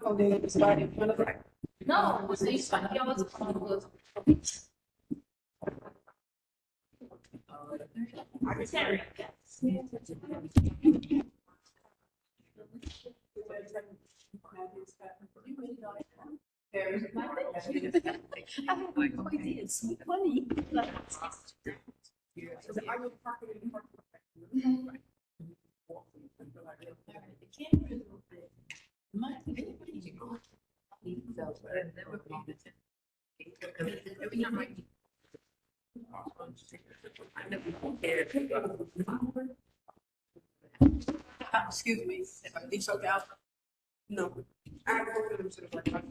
Oh, there's somebody in front of it. No, você está aqui, elas falam. Excuse me, if I leave something out. No, I have to go to them to the front.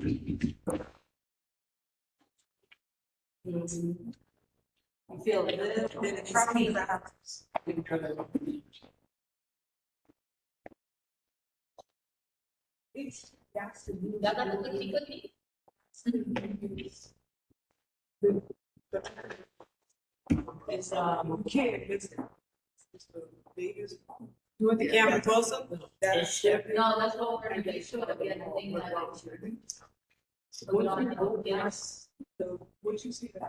You feel a little bit of trouble. It's kid, it's the biggest. You want the camera closer? That's No, that's what we're gonna make sure that we have the thing that I should. So we don't have, yes. So what you see, the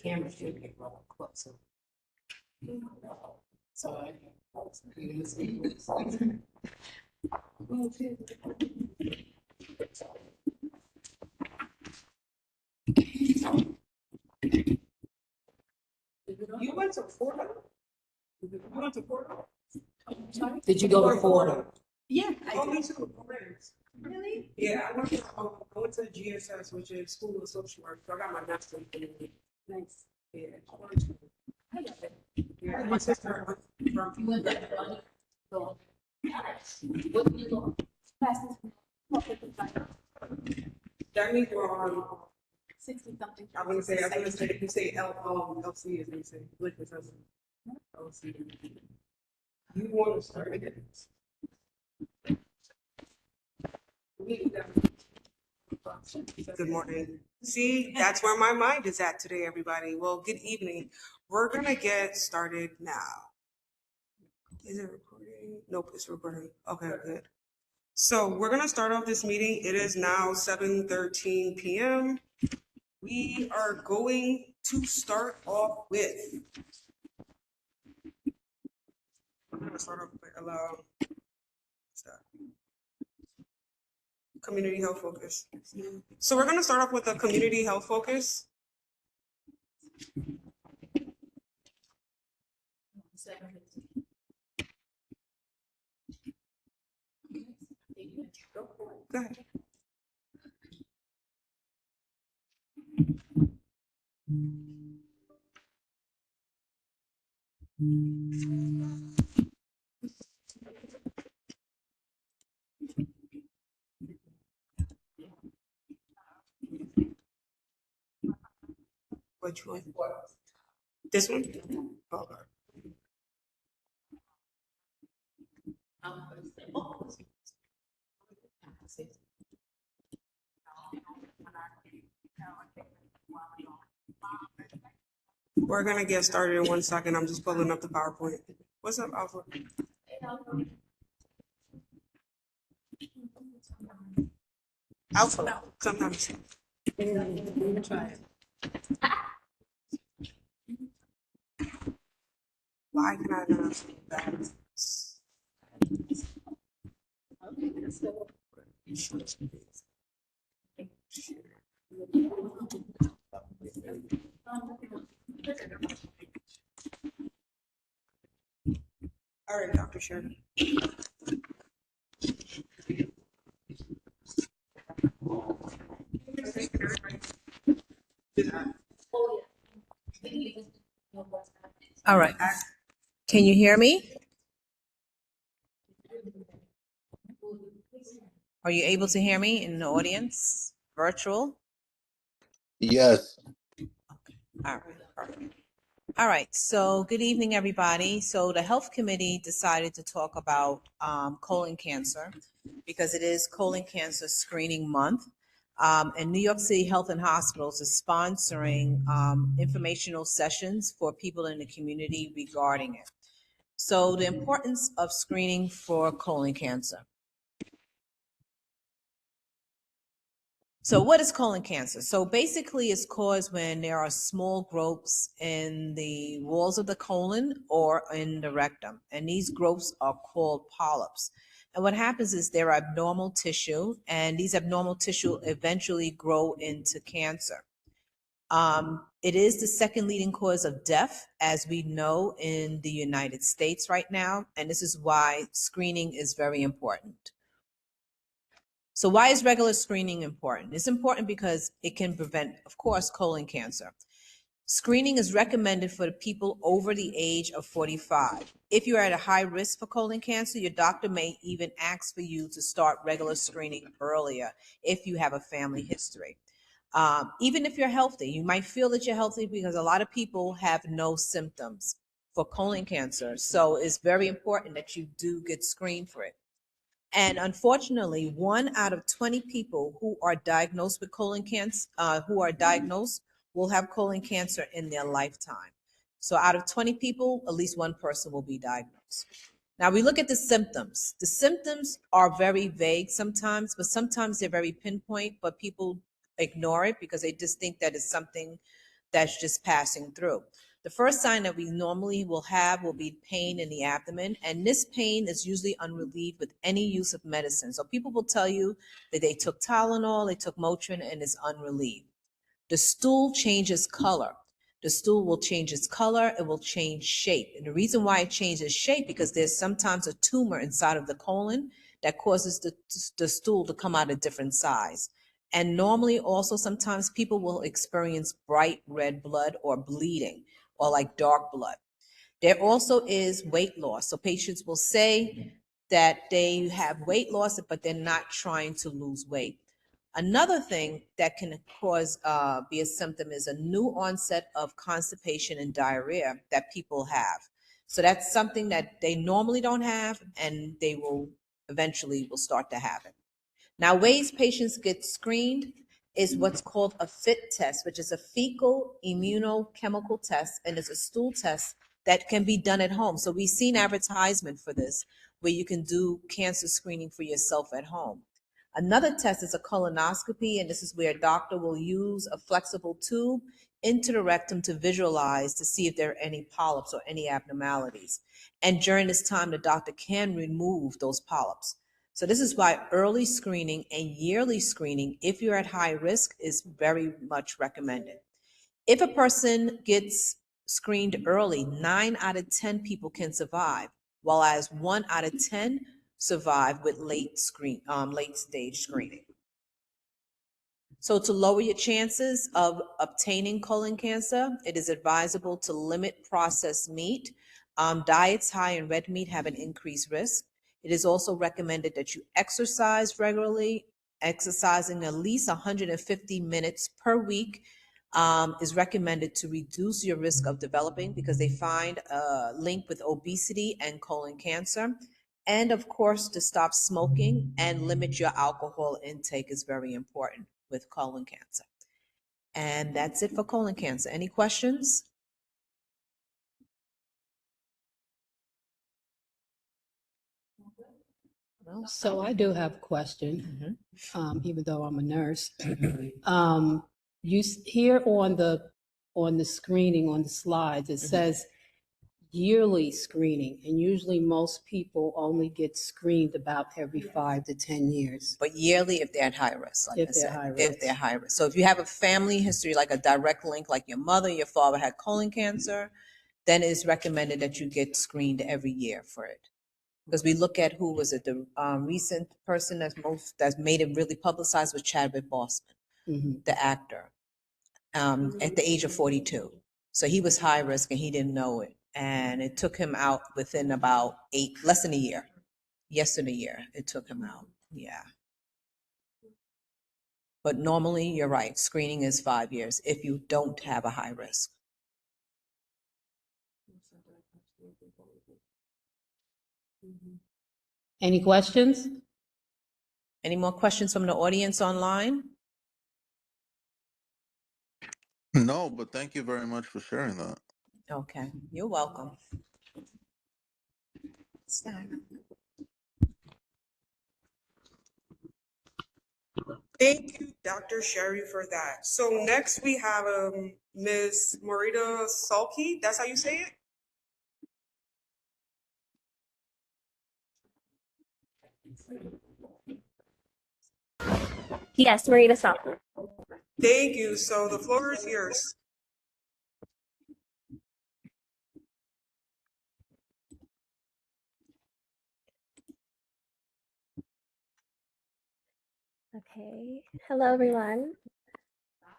camera should get closer. So I. You went to Florida? You went to Florida? Did you go to Florida? Yeah. I went to Really? Yeah, I went to GSS, which is School of Social Work. So I got my master's degree. Nice. Yeah. Yeah, my sister from. You went there. So. What did you go? That means we're on 60 something. I was gonna say, if you say LC is you say liquid substance. LC. You want to start it. Good morning. See, that's where my mind is at today, everybody. Well, good evening. We're gonna get started now. Is it recording? Nope, it's recording. Okay, good. So we're gonna start off this meeting. It is now 7:13 p.m. We are going to start off with. I'm gonna start off with allow. Community health focus. So we're gonna start off with a community health focus. Go ahead. Which one? This one? Okay. We're gonna get started in 1 second. I'm just pulling up the PowerPoint. What's up, Alpha? Alpha, sometimes. Why can I not see that? All right, Dr. Sherman. All right. Can you hear me? Are you able to hear me in the audience? Virtual? Yes. All right. Perfect. All right. So good evening, everybody. So the health committee decided to talk about colon cancer because it is colon cancer screening month. And New York City Health and Hospitals is sponsoring informational sessions for people in the community regarding it. So the importance of screening for colon cancer. So what is colon cancer? So basically it's caused when there are small growths in the walls of the colon or in the rectum. And these growths are called polyps. And what happens is they're abnormal tissue, and these abnormal tissue eventually grow into cancer. It is the second leading cause of death, as we know, in the United States right now. And this is why screening is very important. So why is regular screening important? It's important because it can prevent, of course, colon cancer. Screening is recommended for the people over the age of 45. If you're at a high risk for colon cancer, your doctor may even ask for you to start regular screening earlier if you have a family history. Even if you're healthy, you might feel that you're healthy because a lot of people have no symptoms for colon cancer. So it's very important that you do get screened for it. And unfortunately, 1 out of 20 people who are diagnosed with colon cancer, will have colon cancer in their lifetime. So out of 20 people, at least one person will be diagnosed. Now we look at the symptoms. The symptoms are very vague sometimes, but sometimes they're very pinpoint, but people ignore it because they just think that it's something that's just passing through. The first sign that we normally will have will be pain in the abdomen, and this pain is usually unrelieved with any use of medicine. So people will tell you that they took Tylenol, they took Motrin, and it's unrelieved. The stool changes color. The stool will change its color, it will change shape. And the reason why it changes shape, because there's sometimes a tumor inside of the colon that causes the stool to come out a different size. And normally also sometimes people will experience bright red blood or bleeding or like dark blood. There also is weight loss. So patients will say that they have weight loss, but they're not trying to lose weight. Another thing that can cause be a symptom is a new onset of constipation and diarrhea that people have. So that's something that they normally don't have, and they will eventually will start to have it. Now, ways patients get screened is what's called a FIT test, which is a fecal immunochemical test, and it's a stool test that can be done at home. So we've seen advertisement for this, where you can do cancer screening for yourself at home. Another test is a colonoscopy, and this is where a doctor will use a flexible tube into the rectum to visualize to see if there are any polyps or any abnormalities. And during this time, the doctor can remove those polyps. So this is why early screening and yearly screening, if you're at high risk, is very much recommended. If a person gets screened early, 9 out of 10 people can survive, while as 1 out of 10 survive with late stage screening. So to lower your chances of obtaining colon cancer, it is advisable to limit processed meat. Diets high in red meat have an increased risk. It is also recommended that you exercise regularly. Exercising at least 150 minutes per week is recommended to reduce your risk of developing, because they find a link with obesity and colon cancer. And of course, to stop smoking and limit your alcohol intake is very important with colon cancer. And that's it for colon cancer. Any questions? No? So I do have a question, even though I'm a nurse. Here on the screening on the slides, it says yearly screening, and usually most people only get screened about every 5 to 10 years. But yearly if they're at high risk, like If I they're said, high if risk. they're high risk. So if you have a family history, like a direct link, like your mother, your father had colon cancer, then it's recommended that you get screened every year for it. Because we look at who was it, the recent person that's made it really publicized was Chadwick Boseman, the actor, at the age of 42. So he was high risk and he didn't know it. And it took him out within about less than a year. Less than a year, it took him out. Yeah. But normally, you're right, screening is 5 years if you don't have a high risk. Any questions? Any more questions from the audience online? No, but thank you very much for sharing that. Okay, you're welcome. Thank you, Dr. Sherry, for that. So next we have Ms. Morita Sulky. That's how you say it? Yes, Marita Salton. Thank you. So the floor is yours. Okay. Hello, everyone.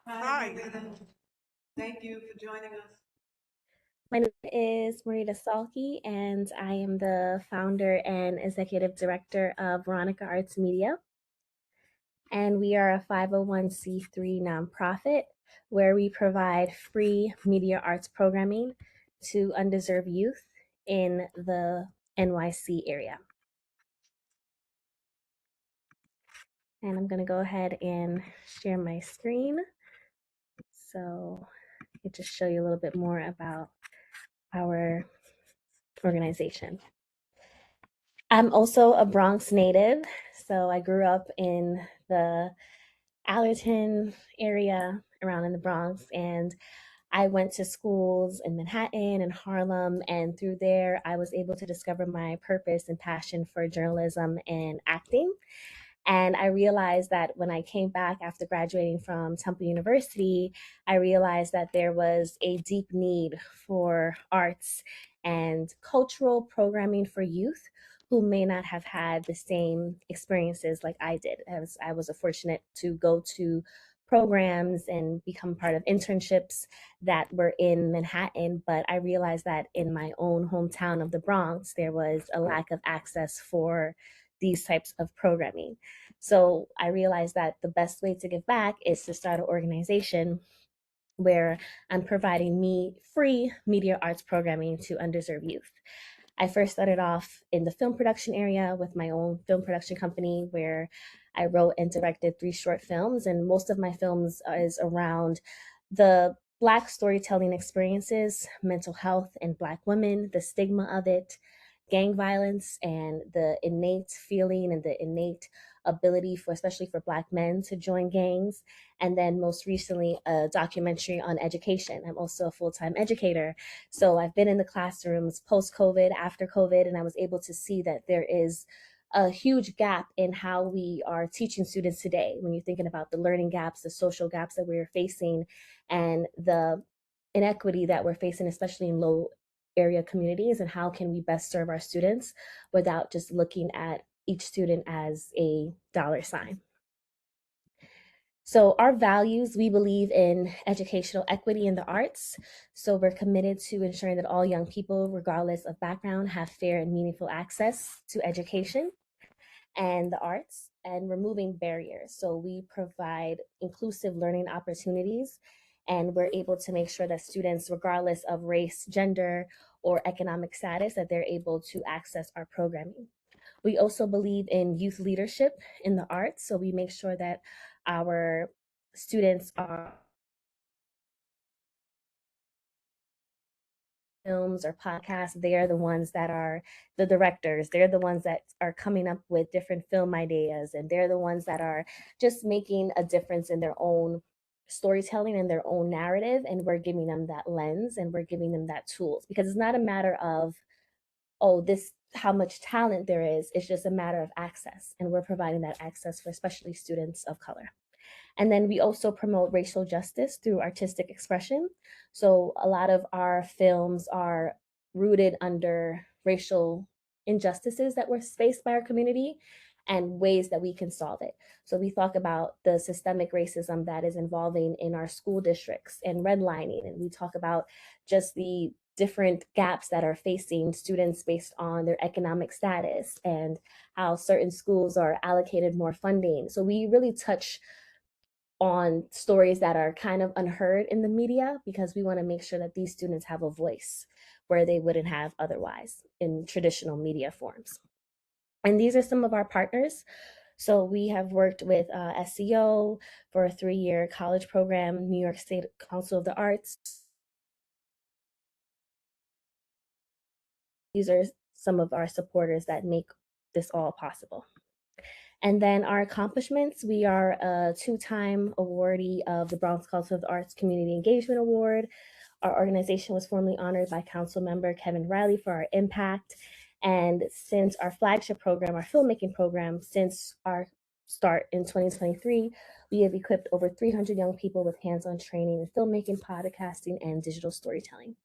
Hi. Thank you for joining us. My name is Marita Salke, and I am the founder and executive director of Veronica Arts Media. And we are a 501c3 nonprofit where we provide free media arts programming to undeserved youth in the NYC area. And I'm going to go ahead and share my screen so I can just show you a little bit more about our organization. I'm also a Bronx native, so I grew up in the Allerton area around in the Bronx, and I went to schools in Manhattan and Harlem, and through there I was able to discover my purpose and passion for journalism and acting. And I realized that when I came back after graduating from Temple University, I realized that there was a deep need for arts and cultural programming for youth who may not have had the same experiences like I did. As I was fortunate to go to programs and become part of internships that were in Manhattan, but I realized that in my own hometown of the Bronx, there was a lack of access for these types of programming. So I realized that the best way to give back is to start an organization where I'm providing free media arts programming to underserved youth. I first started off in the film production area with my own film production company where I wrote and directed 3 short films, and most of my films is around the Black storytelling experiences, mental health in Black women, the stigma of it, gang violence, and the innate feeling and the innate ability for, especially for Black men, to join gangs. And then most recently, a documentary on education. I'm also a full-time educator. So I've been in the classrooms post-COVID, after COVID, and I was able to see that there is a huge gap in how we are teaching students today. When you're thinking about the learning gaps, the social gaps that we're facing, and the inequity that we're facing, especially in low area communities, and how can we best serve our students without just looking at each student as a dollar sign. So our values, we believe in educational equity in the arts. So we're committed to ensuring that all young people, regardless of background, have fair and meaningful access to education and the arts, and removing barriers. So we provide inclusive learning opportunities, and we're able to make sure that students, regardless of race, gender, or economic status, that they're able to access our programming. We also believe in youth leadership in the arts. So we make sure that our students are films or podcasts, they're the ones that are the directors. They're the ones that are coming up with different film ideas, and they're the ones that are just making a difference in their own storytelling and their own narrative. And we're giving them that lens and we're giving them that tools, because it's not a matter of, oh, this how much talent there is. It's just a matter of access. And we're providing that access for especially students of color. And then we also promote racial justice through artistic expression. So a lot of our films are rooted under racial injustices that were faced by our community and ways that we can solve it. So we talk about the systemic racism that is involving in our school districts and redlining, and we talk about just the different gaps that are facing students based on their economic status and how certain schools are allocated more funding. So we really touch on stories that are kind of unheard in the media, because we want to make sure that these students have a voice where they wouldn't have otherwise in traditional media forms. And these are some of our partners. So we have worked with SCO for a 3-year college program, New York State Council of the Arts. These are some of our supporters that make this all possible. And then our accomplishments, we are a 2-time awardee of the Bronx Council of the Arts Community Engagement Award. Our organization was formally honored by Council Member Kevin Riley for our impact. And since our flagship program, our filmmaking program, since our start in 2023, we have equipped over 300 young people with hands-on training in filmmaking, podcasting, and digital storytelling.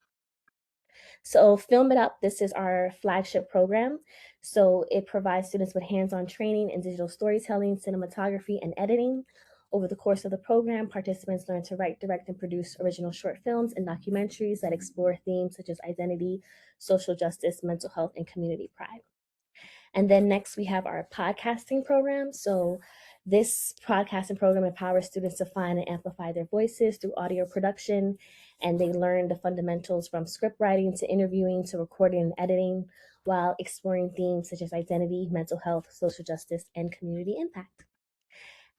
So Film It Up, this is our flagship program. So it provides students with hands-on training in digital storytelling, cinematography, and editing. Over the course of the program, participants learn to write, direct, and produce original short films and documentaries that explore themes such as identity, social justice, mental health, and community pride. And then next we have our podcasting program. So this podcasting program empowers students to find and amplify their voices through audio production, and they learn the fundamentals from script writing to interviewing to recording and editing while exploring themes such as identity, mental health, social justice, and community impact.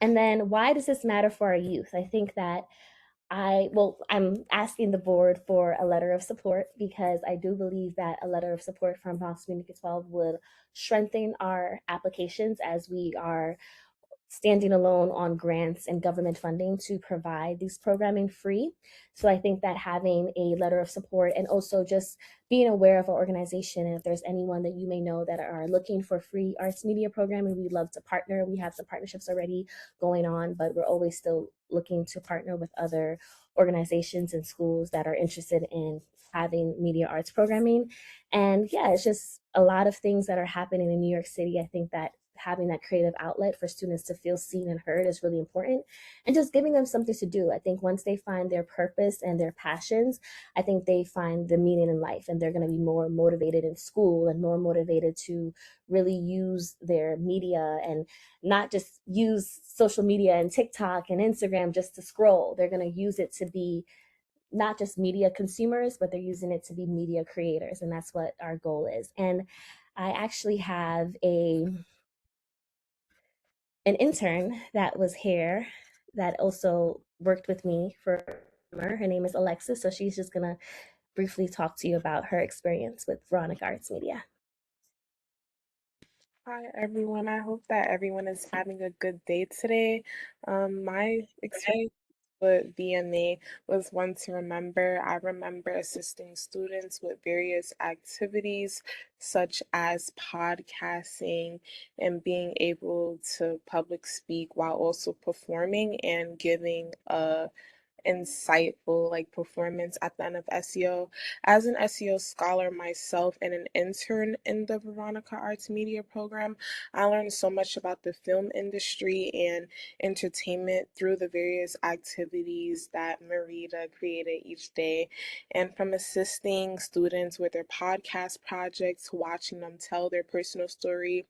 And then why does this matter for our youth? I think that I'm asking the board for a letter of support because I do believe that a letter of support from Bronx Community 12 would strengthen our applications as we are standing alone on grants and government funding to provide these programming free. So I think that having a letter of support and also just being aware of our organization, and if there's anyone that you may know that are looking for free arts media programming, we'd love to partner. We have some partnerships already going on, but we're always still looking to partner with other organizations and schools that are interested in having media arts programming. And yeah, it's just a lot of things that are happening in New York City. I think that having that creative outlet for students to feel seen and heard is really important, and just giving them something to do. I think once they find their purpose and their passions, I think they find the meaning in life, and they're going to be more motivated in school and more motivated to really use their media and not just use social media and TikTok and Instagram just to scroll. They're going to use it to be not just media consumers, but they're using it to be media creators, and that's what our goal is. And I actually have an intern that was here that also worked with me for summer. Her name is Alexis, so she's just gonna briefly talk to you about her experience with Veronica Arts Media. Hi, everyone. I hope that everyone is having a good day today. My experience with VMA was one to remember. I remember assisting students with various activities such as podcasting and being able to public speak while also performing and giving a insightful like performance at the end of SEO. As an SEO scholar myself and an intern in the Veronica Arts Media program, I learned so much about the film industry and entertainment through the various activities that Marita created each day. And from assisting students with their podcast projects, watching them tell their personal story,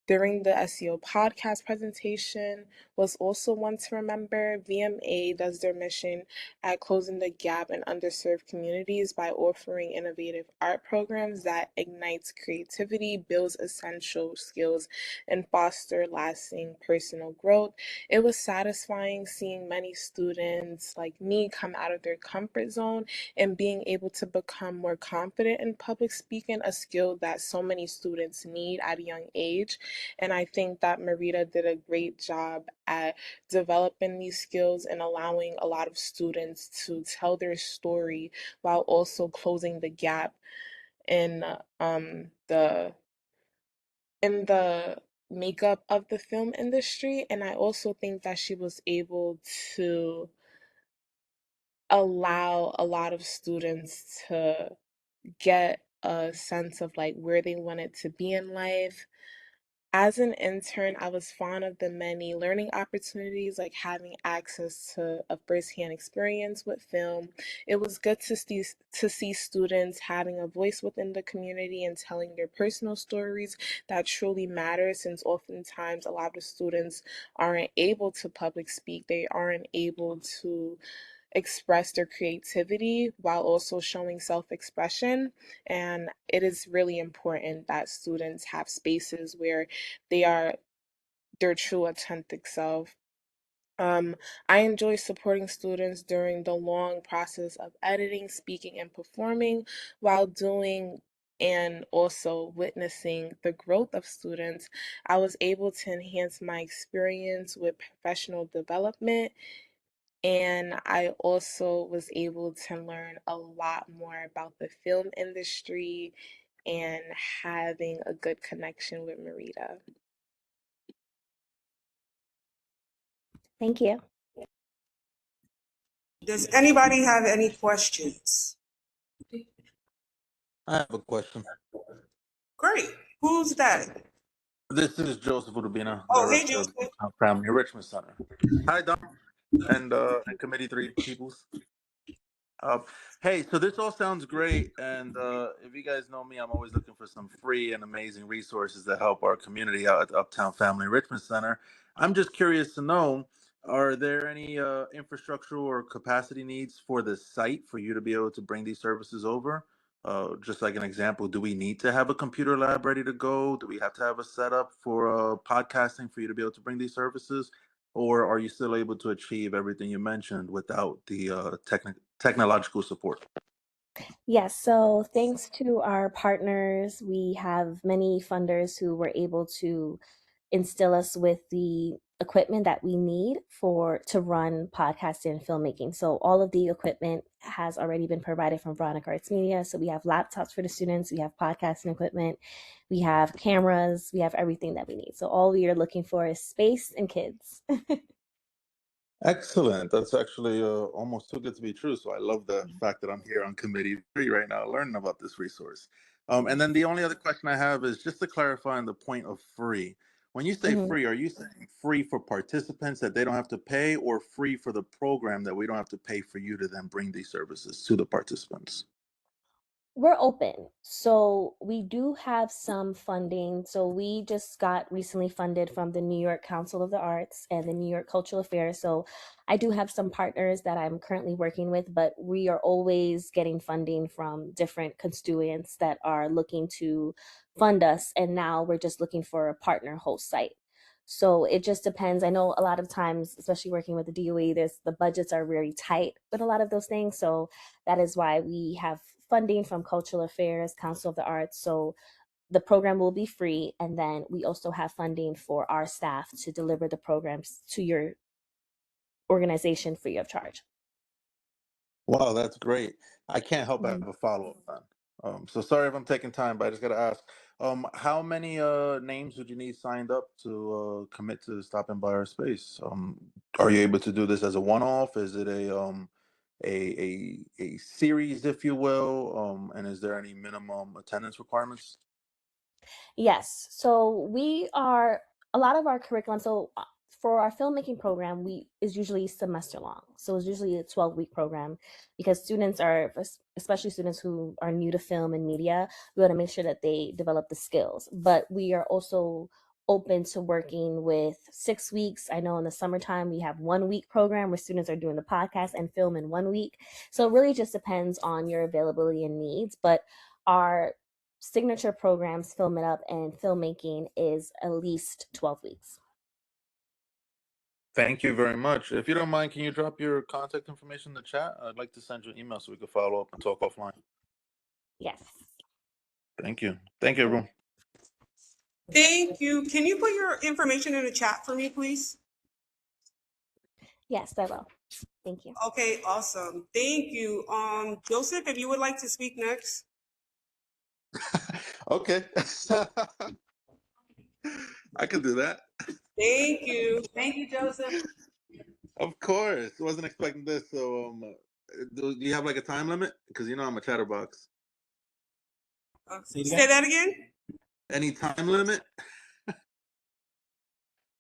during the SEO podcast presentation was also one to remember. VMA does their mission at closing the gap in underserved communities by offering innovative art programs that ignites creativity, builds essential skills, and foster lasting personal growth. It was satisfying seeing many students like me come out of their comfort zone and being able to become more confident in public speaking, a skill that so many students need at a young age. And I think that Marita did a great job at developing these skills and allowing a lot of students to tell their story while also closing the gap in the makeup of the film industry. And I also think that she was able to allow a lot of students to get a sense of like where they wanted to be in life. As an intern, I was fond of the many learning opportunities, like having access to a firsthand experience with film. It was good to see students having a voice within the community and telling their personal stories that truly matter, since oftentimes a lot of students aren't able to public speak. They aren't able to express their creativity while also showing self-expression. And it is really important that students have spaces where they are their true authentic self. I enjoy supporting students during the long process of editing, speaking, and performing while doing and also witnessing the growth of students. I was able to enhance my experience with professional development, and I also was able to learn a lot more about the film industry and having a good connection with Marita. Thank you. Does anybody have any questions? I have a question. Great. Who's that? This is Joseph Urbina, Oh, hey, director of Joseph. the Family Enrichment Center. Hi, Don, and Committee 3 peoples. Uh, hey, so this all sounds great, and if you guys know me, I'm always looking for some free and amazing resources that help our community out at the Uptown Family Enrichment Center. I'm just curious to know, are there any infrastructural or capacity needs for the site for you to be able to bring these services over? Just like an example, do we need to have a computer lab ready to go? Do we have to have a setup for podcasting for you to be able to bring these services? Or are you still able to achieve everything you mentioned without the technological support? Yes, so thanks to our partners, we have many funders who were able to instill us with the equipment that we need for to run podcasting and filmmaking. So all of the equipment has already been provided from Veronica Arts Media. So we have laptops for the students, we have podcasting equipment, we have cameras, we have everything that we need. So all we are looking for is space and kids. Excellent. That's actually almost too good to be true. So I love the fact that I'm here on Committee 3 right now, learning about this resource. And then the only other question I have is just to clarify on the point of free. When you say Mhm. free, are you saying free for participants that they don't have to pay, or free for the program that we don't have to pay for you to then bring these services to the participants? We're open. So we do have some funding. So we just got recently funded from the New York Council of the Arts and the New York Cultural Affairs. So I do have some partners that I'm currently working with, but we are always getting funding from different constituents that are looking to fund us. And now we're just looking for a partner host site. So it just depends. I know a lot of times, especially working with the DOE, there's the budgets are very tight with a lot of those things. So that is why we have funding from Cultural Affairs, Council of the Arts. So the program will be free. And then we also have funding for our staff to deliver the programs to your organization free of charge. Wow, that's great. I can't help but Mhm. have a follow-up then. So sorry if I'm taking time, but I just gotta ask, how many names would you need signed up to commit to stopping by our space? Are you able to do this as a one-off? Is it a series, if you will? And is there any minimum attendance requirements? Yes. So we are a lot of our curriculum. So for our filmmaking program, we is usually semester long. So it's usually a 12-week program because students are, especially students who are new to film and media, we want to make sure that they develop the skills. But we are also open to working with 6 weeks. I know in the summertime we have 1 week program where students are doing the podcast and film in 1 week. So it really just depends on your availability and needs. But our signature programs, Film It Up and filmmaking, is at least 12 weeks. Thank you very much. If you don't mind, can you drop your contact information in the chat? I'd like to send you an email so we can follow up and talk offline. Yes. Thank you. Thank you, everyone. Thank you. Can you put your information in the chat for me, please? Yes, I will. Thank you. Okay, awesome. Thank you. Joseph, if you would like to speak next. Okay. I can do that. Thank you. Thank you, Joseph. Of course. Wasn't expecting this. So, do you have like a time limit? Because you know I'm a chatterbox. Say that again. Any time limit?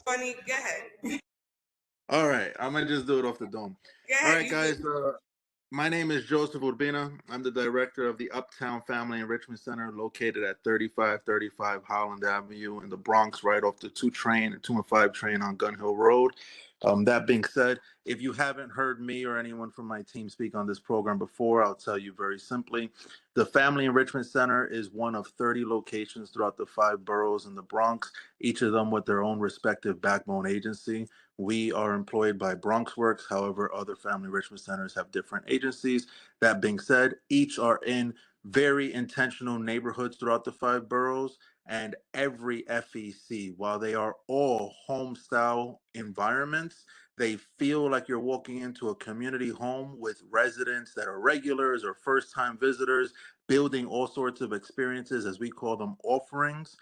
Funny, go ahead. All right. I'm gonna just do it off the dome. Go All ahead. right, guys. My name is Joseph Urbina. I'm the director of the Uptown Family Enrichment Center, located at 3535 Holland Avenue in the Bronx, right off the 2 and 5 train on Gun Hill Road. That being said, if you haven't heard me or anyone from my team speak on this program before, I'll tell you very simply. The Family Enrichment Center is one of 30 locations throughout the 5 boroughs in the Bronx, each of them with their own respective backbone agency. We are employed by BronxWorks. However, other family enrichment centers have different agencies. That being said, each are in very intentional neighborhoods throughout the 5 boroughs. And every FEC, while they are all home style environments, they feel like you're walking into a community home with residents that are regulars or first time visitors, building all sorts of experiences, as we call them, offerings.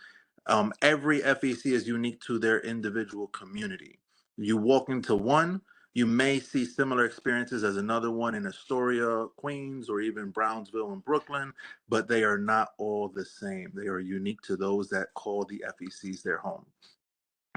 Every FEC is unique to their individual community. You walk into one, you may see similar experiences as another one in Astoria, Queens, or even Brownsville and Brooklyn, but they are not all the same. They are unique to those that call the FECs their home.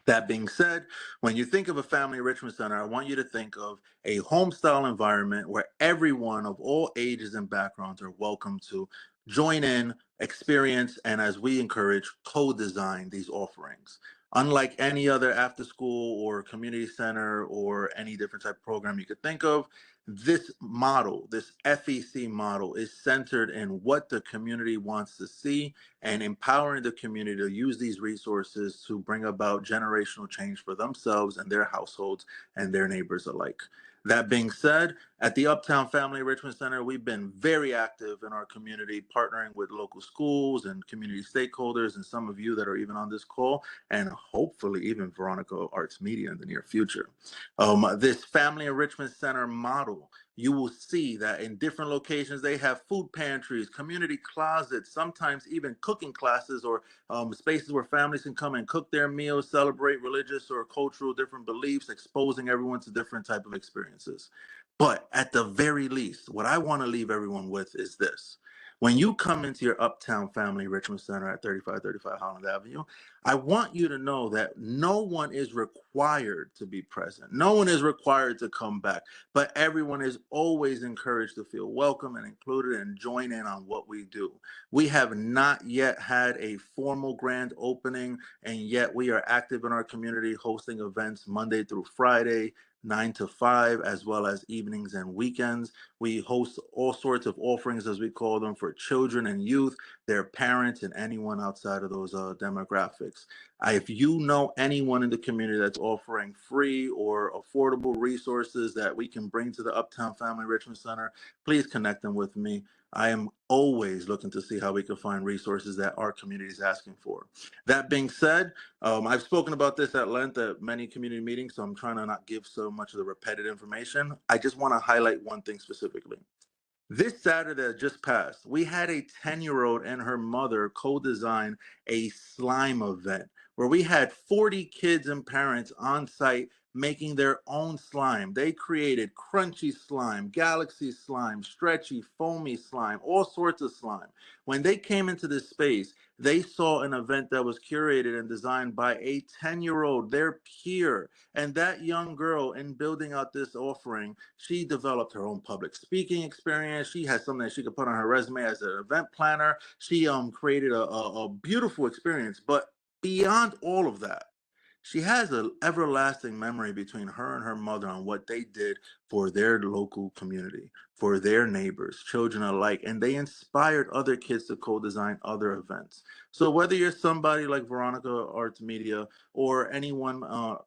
That being said, when you think of a family enrichment center, I want you to think of a home style environment where everyone of all ages and backgrounds are welcome to join in, experience, and as we encourage, co-design these offerings. Unlike any other after school or community center or any different type of program you could think of, this model, this FEC model, is centered in what the community wants to see and empowering the community to use these resources to bring about generational change for themselves and their households and their neighbors alike. That being said, at the Uptown Family Enrichment Center, we've been very active in our community, partnering with local schools and community stakeholders, and some of you that are even on this call, and hopefully even Veronica Arts Media in the near future. This Family Enrichment Center model, you will see that in different locations, they have food pantries, community closets, sometimes even cooking classes or spaces where families can come and cook their meals, celebrate religious or cultural different beliefs, exposing everyone to different type of experiences. But at the very least, what I want to leave everyone with is this. When you come into your Uptown Family Enrichment Center at 3535 Holland Avenue, I want you to know that no one is required to be present. No one is required to come back, but everyone is always encouraged to feel welcome and included and join in on what we do. We have not yet had a formal grand opening, and yet we are active in our community hosting events Monday through Friday, 9 to 5, as well as evenings and weekends. We host all sorts of offerings, as we call them, for children and youth, their parents, and anyone outside of those demographics. If you know anyone in the community that's offering free or affordable resources that we can bring to the Uptown Family Enrichment Center, please connect them with me. I am always looking to see how we can find resources that our community is asking for. That being said, I've spoken about this at length at many community meetings, so I'm trying to not give so much of the repetitive information. I just want to highlight one thing specifically. This Saturday that just passed, we had a 10-year-old and her mother co-design a slime event where we had 40 kids and parents on site making their own slime. They created crunchy slime, galaxy slime, stretchy, foamy slime, all sorts of slime. When they came into this space, they saw an event that was curated and designed by a 10-year-old, their peer. And that young girl, in building out this offering, she developed her own public speaking experience. She has something that she could put on her resume as an event planner. She created a beautiful experience. But beyond all of that, she has an everlasting memory between her and her mother on what they did for their local community, for their neighbors, children alike, and they inspired other kids to co-design other events. So whether you're somebody like Veronica Arts Media or anyone,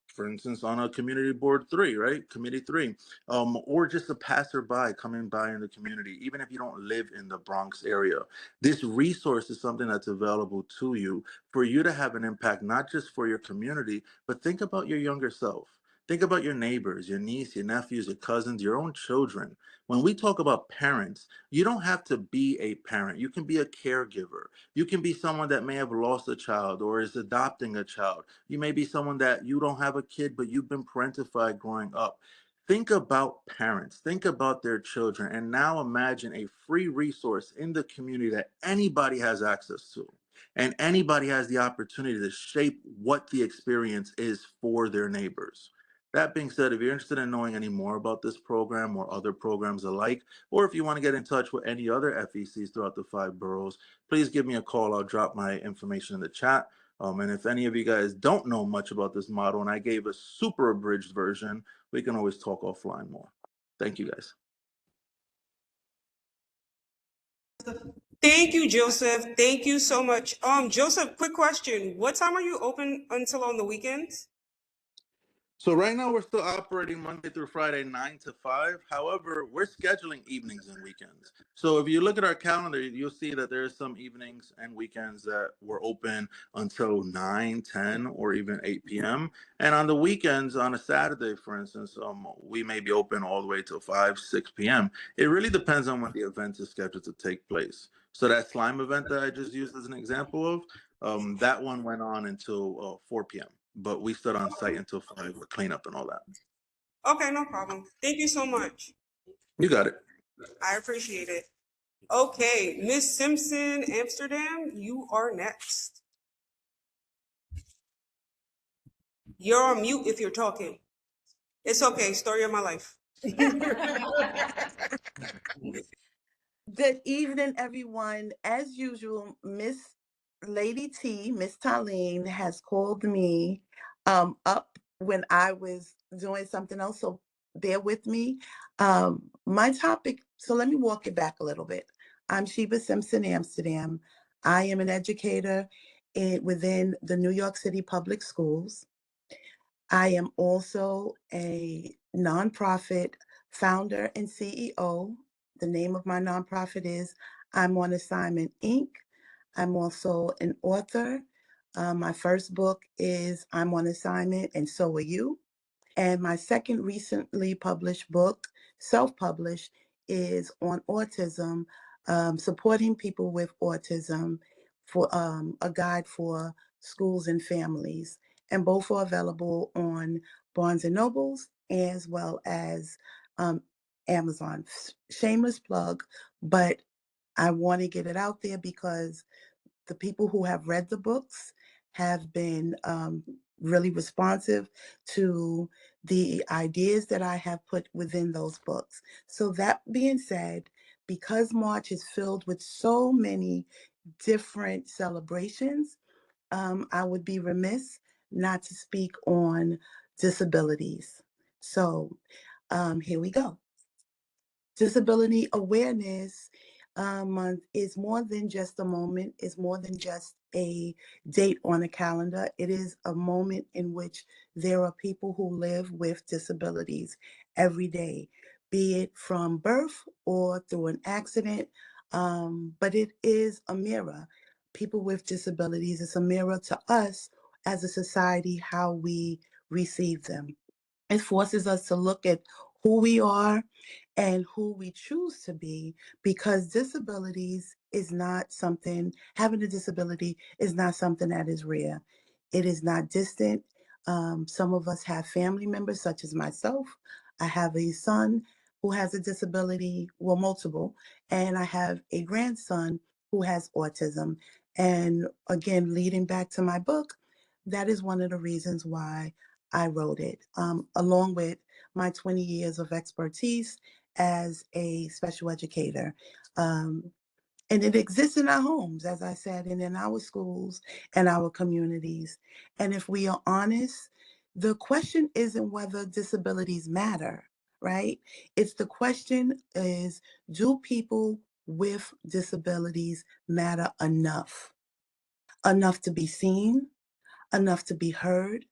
for instance, on a community board 3, right, committee 3, or just a passerby coming by in the community, even if you don't live in the Bronx area, this resource is something that's available to you for you to have an impact, not just for your community, but think about your younger self. Think about your neighbors, your niece, your nephews, your cousins, your own children. When we talk about parents, you don't have to be a parent. You can be a caregiver. You can be someone that may have lost a child or is adopting a child. You may be someone that you don't have a kid, but you've been parentified growing up. Think about parents, think about their children, and now imagine a free resource in the community that anybody has access to. And anybody has the opportunity to shape what the experience is for their neighbors. That being said, if you're interested in knowing any more about this program or other programs alike, or if you want to get in touch with any other FECs throughout the 5 boroughs, please give me a call. I'll drop my information in the chat. And if any of you guys don't know much about this model and I gave a super abridged version, we can always talk offline more. Thank you guys. Thank you, Joseph. Thank you so much. Joseph, quick question. What time are you open until on the weekends? So right now we're still operating Monday through Friday, 9 to 5. However, we're scheduling evenings and weekends. So if you look at our calendar, you'll see that there's some evenings and weekends that we're open until 9, 10, or even 8 p.m. And on the weekends, on a Saturday, for instance, we may be open all the way till 5, 6 p.m. It really depends on when the event is scheduled to take place. So that slime event that I just used as an example of, that one went on until 4 p.m. But we stood on site until 5 with cleanup and all that. Okay, no problem. Thank you so much. You got it. I appreciate it. Okay, Miss Simpson, Amsterdam, you are next. You're on mute if you're talking. It's okay, story of my life. Good evening, everyone. As usual, Miss Lady T, Miss Talene, has called me up when I was doing something else, so bear with me. My topic, so let me walk it back a little bit. I'm Sheba Simpson, Amsterdam. I am an educator within the New York City Public Schools. I am also a nonprofit founder and CEO. The name of my nonprofit is I'm on Assignment, Inc. I'm also an author. My first book is I'm on Assignment, and So Are You. And my second recently published book, self-published, is on autism, supporting people with autism, for a guide for schools and families. And both are available on Barnes and Nobles as well as Amazon. Shameless plug, but I want to get it out there because the people who have read the books have been really responsive to the ideas that I have put within those books. So that being said, because March is filled with so many different celebrations, I would be remiss not to speak on disabilities. So here we go. Disability Awareness Month is more than just a moment, is more than just a date on a calendar. It is a moment in which there are people who live with disabilities every day, be it from birth or through an accident. But it is a mirror. People with disabilities, it's a mirror to us as a society, how we receive them. It forces us to look at who we are and who we choose to be, because disabilities is not something, having a disability is not something that is rare. It is not distant. Some of us have family members, such as myself. I have a son who has a disability, well, multiple, and I have a grandson who has autism. And again, leading back to my book, that is one of the reasons why I wrote it, along with my 20 years of expertise as a special educator. And it exists in our homes, as I said, and in our schools and our communities. And if we are honest, the question isn't whether disabilities matter, right? It's the question is, do people with disabilities matter enough? Enough to be seen, enough to be heard,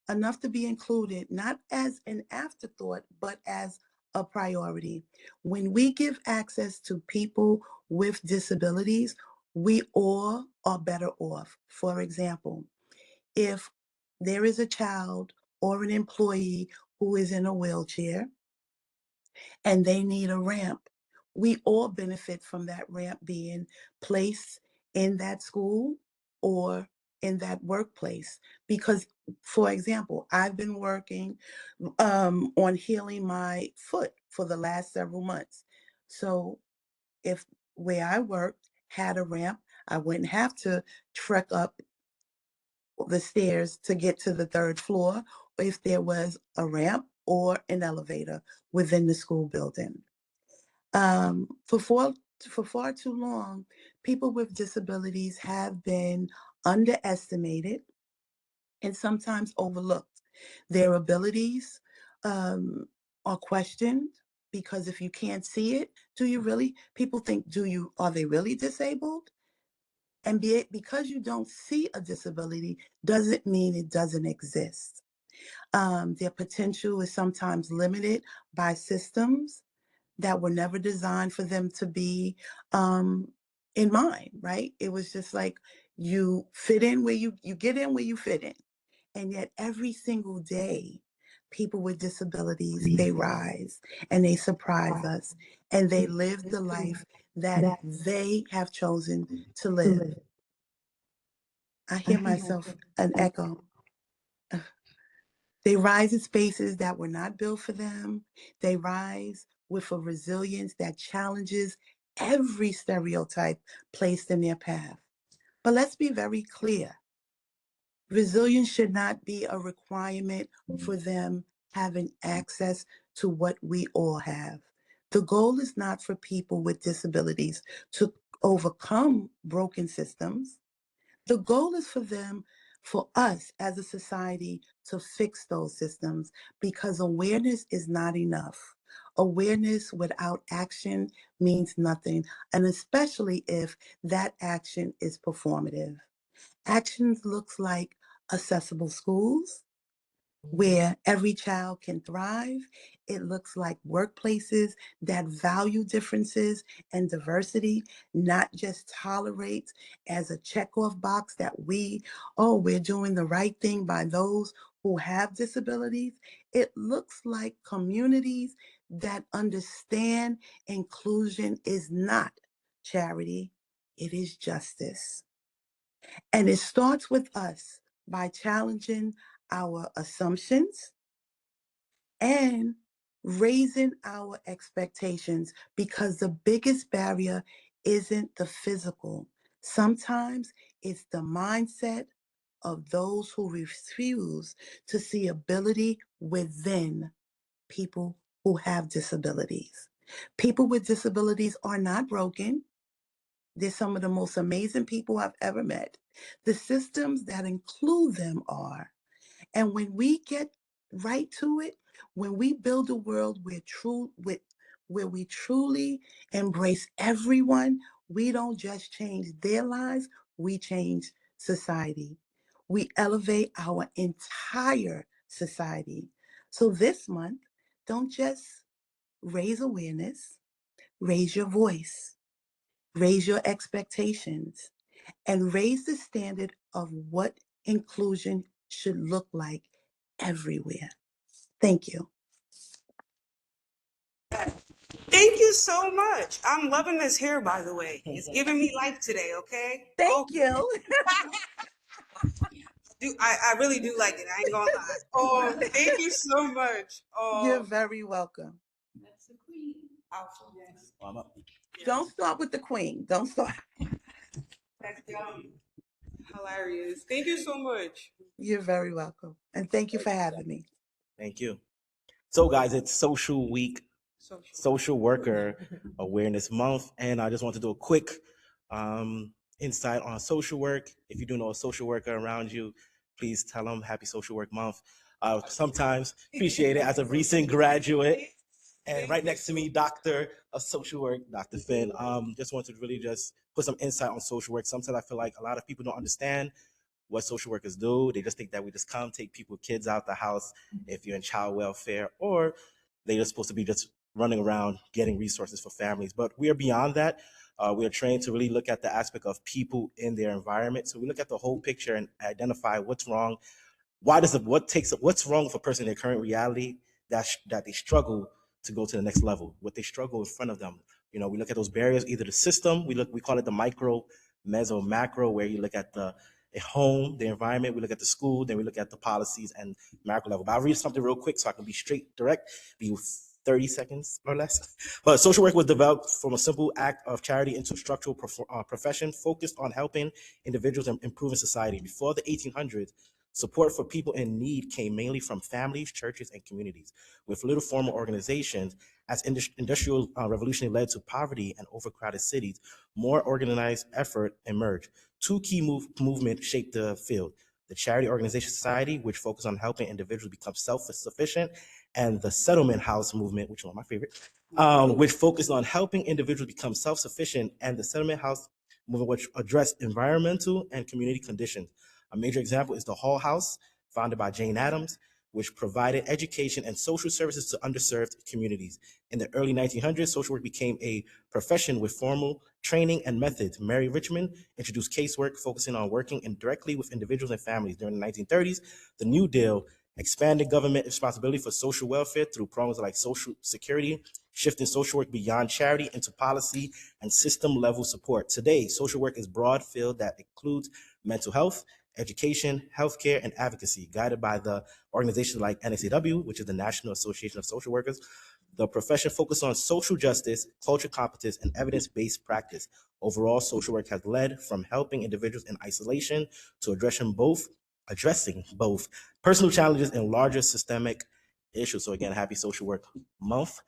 enough to be included, not as an afterthought, but as a priority. When we give access to people with disabilities, we all are better off. For example, if there is a child or an employee who is in a wheelchair and they need a ramp, we all benefit from that ramp being placed in that school or in that workplace. Because, for example, I've been working on healing my foot for the last several months. So if where I worked had a ramp, I wouldn't have to trek up the stairs to get to the third floor if there was a ramp or an elevator within the school building. For far too long, people with disabilities have been underestimated, and sometimes overlooked. Their abilities are questioned because if you can't see it, do you really? People think, are they really disabled? And because you don't see a disability doesn't mean it doesn't exist. Their potential is sometimes limited by systems that were never designed for them to be in mind, right? It was just like you fit in where you get in where you fit in. And yet every single day, people with disabilities, they rise and they surprise us and they live the life that they have chosen to live. I hear myself an echo. They rise in spaces that were not built for them. They rise with a resilience that challenges every stereotype placed in their path. But let's be very clear. Resilience should not be a requirement for them having access to what we all have. The goal is not for people with disabilities to overcome broken systems. The goal is for us as a society to fix those systems because awareness is not enough. Awareness without action means nothing, and especially if that action is performative. Actions looks like accessible schools, where every child can thrive. It looks like workplaces that value differences and diversity, not just tolerate as a checkoff box that we're doing the right thing by those who have disabilities. It looks like communities that understand inclusion is not charity, it is justice. And it starts with us by challenging our assumptions and raising our expectations because the biggest barrier isn't the physical. Sometimes it's the mindset of those who refuse to see ability within people who have disabilities. People with disabilities are not broken. They're some of the most amazing people I've ever met. The systems that include them are. And when we get right to it, when we build a world where we truly embrace everyone, we don't just change their lives, we change society. We elevate our entire society. So this month, don't just raise awareness, raise your voice, raise your expectations, and raise the standard of what inclusion should look like everywhere. Thank you. Thank you so much. I'm loving this hair, by the way. It's giving me life today, okay? Thank you. I really do like it. I ain't gonna lie. Thank you so much. You're very welcome. That's the queen. Don't start with the queen. Don't start. That's hilarious. Thank you so much. You're very welcome. And thank you for having me. Thank you. So, guys, it's Social Week, Social Worker Awareness Month, and I just want to do a quick insight on social work. If you do know a social worker around you, please tell them Happy Social Work Month. Sometimes appreciate it as a recent graduate. And right next to me, Doctor of Social Work, Dr. Finn. Just want to really just put some insight on social work. Sometimes I feel like a lot of people don't understand what social workers do. They just think that we just come take people, kids out the house if you're in child welfare, or they're supposed to be just running around getting resources for families. But we are beyond that. We are trained to really look at the aspect of people in their environment. So we look at the whole picture and identify what's wrong. What's wrong with a person in their current reality that they struggle to go to the next level, what they struggle in front of them. You know, we look at those barriers, either the system, we call it the micro, meso, macro, where you look at the home, the environment, we look at the school, then we look at the policies and macro level. But I'll read something real quick so I can be straight, direct, be 30 seconds or less. But social work was developed from a simple act of charity into a structural profession focused on helping individuals and improving society. Before the 1800s, Support for people in need came mainly from families, churches, and communities. With little formal organizations, as industrial revolution led to poverty and overcrowded cities, more organized effort emerged. Two key movements shaped the field: the Charity Organization Society, which focused on helping individuals become self-sufficient, and the Settlement House movement, which is one of my favorite, which focused on helping individuals become self-sufficient, and the Settlement House movement, which addressed environmental and community conditions. A major example is the Hall House, founded by Jane Addams, which provided education and social services to underserved communities. In the early 1900s, social work became a profession with formal training and methods. Mary Richmond introduced casework, focusing on working indirectly with individuals and families. During the 1930s, the New Deal expanded government responsibility for social welfare through programs like Social Security, shifting social work beyond charity into policy and system-level support. Today, social work is a broad field that includes mental health, education, healthcare, and advocacy, guided by the organizations like NACW, which is the National Association of Social Workers. The profession focuses on social justice, cultural competence, and evidence-based practice. Overall, social work has led from helping individuals in isolation to addressing both personal challenges and larger systemic issues. So again, happy Social Work Month.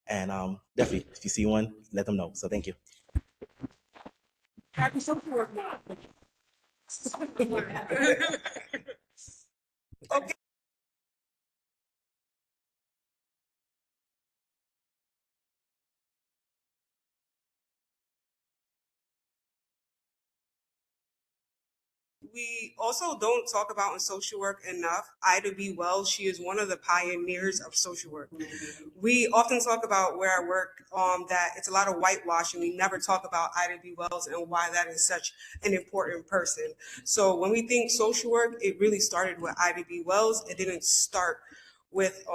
And definitely, if you see one, let them know. So thank you. Happy Social Work Month. Okay. We also don't talk about in social work enough Ida B. Wells. She is one of the pioneers of social work. We often talk about where I work that it's a lot of whitewashing. We never talk about Ida B. Wells and why that is such an important person. So when we think social work, it really started with Ida B. Wells. It didn't start with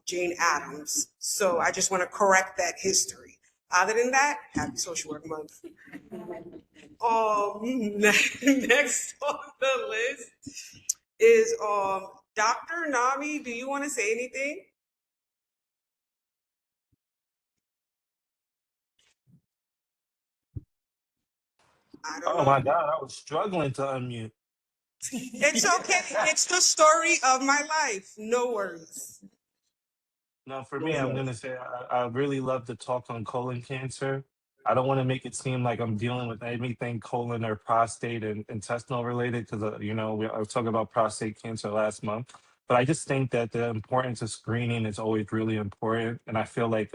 Jane Addams. So I just want to correct that history. Other than that, happy Social Work Month. Next on the list is Dr. Nami. Do you want to say anything? I don't know. Oh my God, I was struggling to unmute. It's okay. It's the story of my life. No worries. No, for me, I'm gonna say I really love to talk on colon cancer. I don't want to make it seem like I'm dealing with anything colon or prostate and intestinal related because I was talking about prostate cancer last month. But I just think that the importance of screening is always really important, and I feel like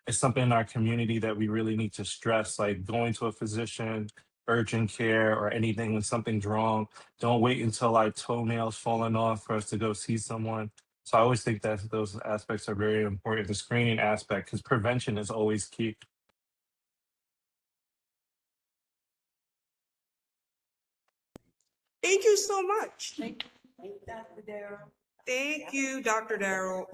it's something in our community that we really need to stress, like going to a physician, urgent care, or anything when something's wrong. Don't wait until our toenails falling off for us to go see someone. So I always think that those aspects are very important, the screening aspect, because prevention is always key. Thank you so much. Thank you, Dr. Darrell. Thank you, Dr. Darrell.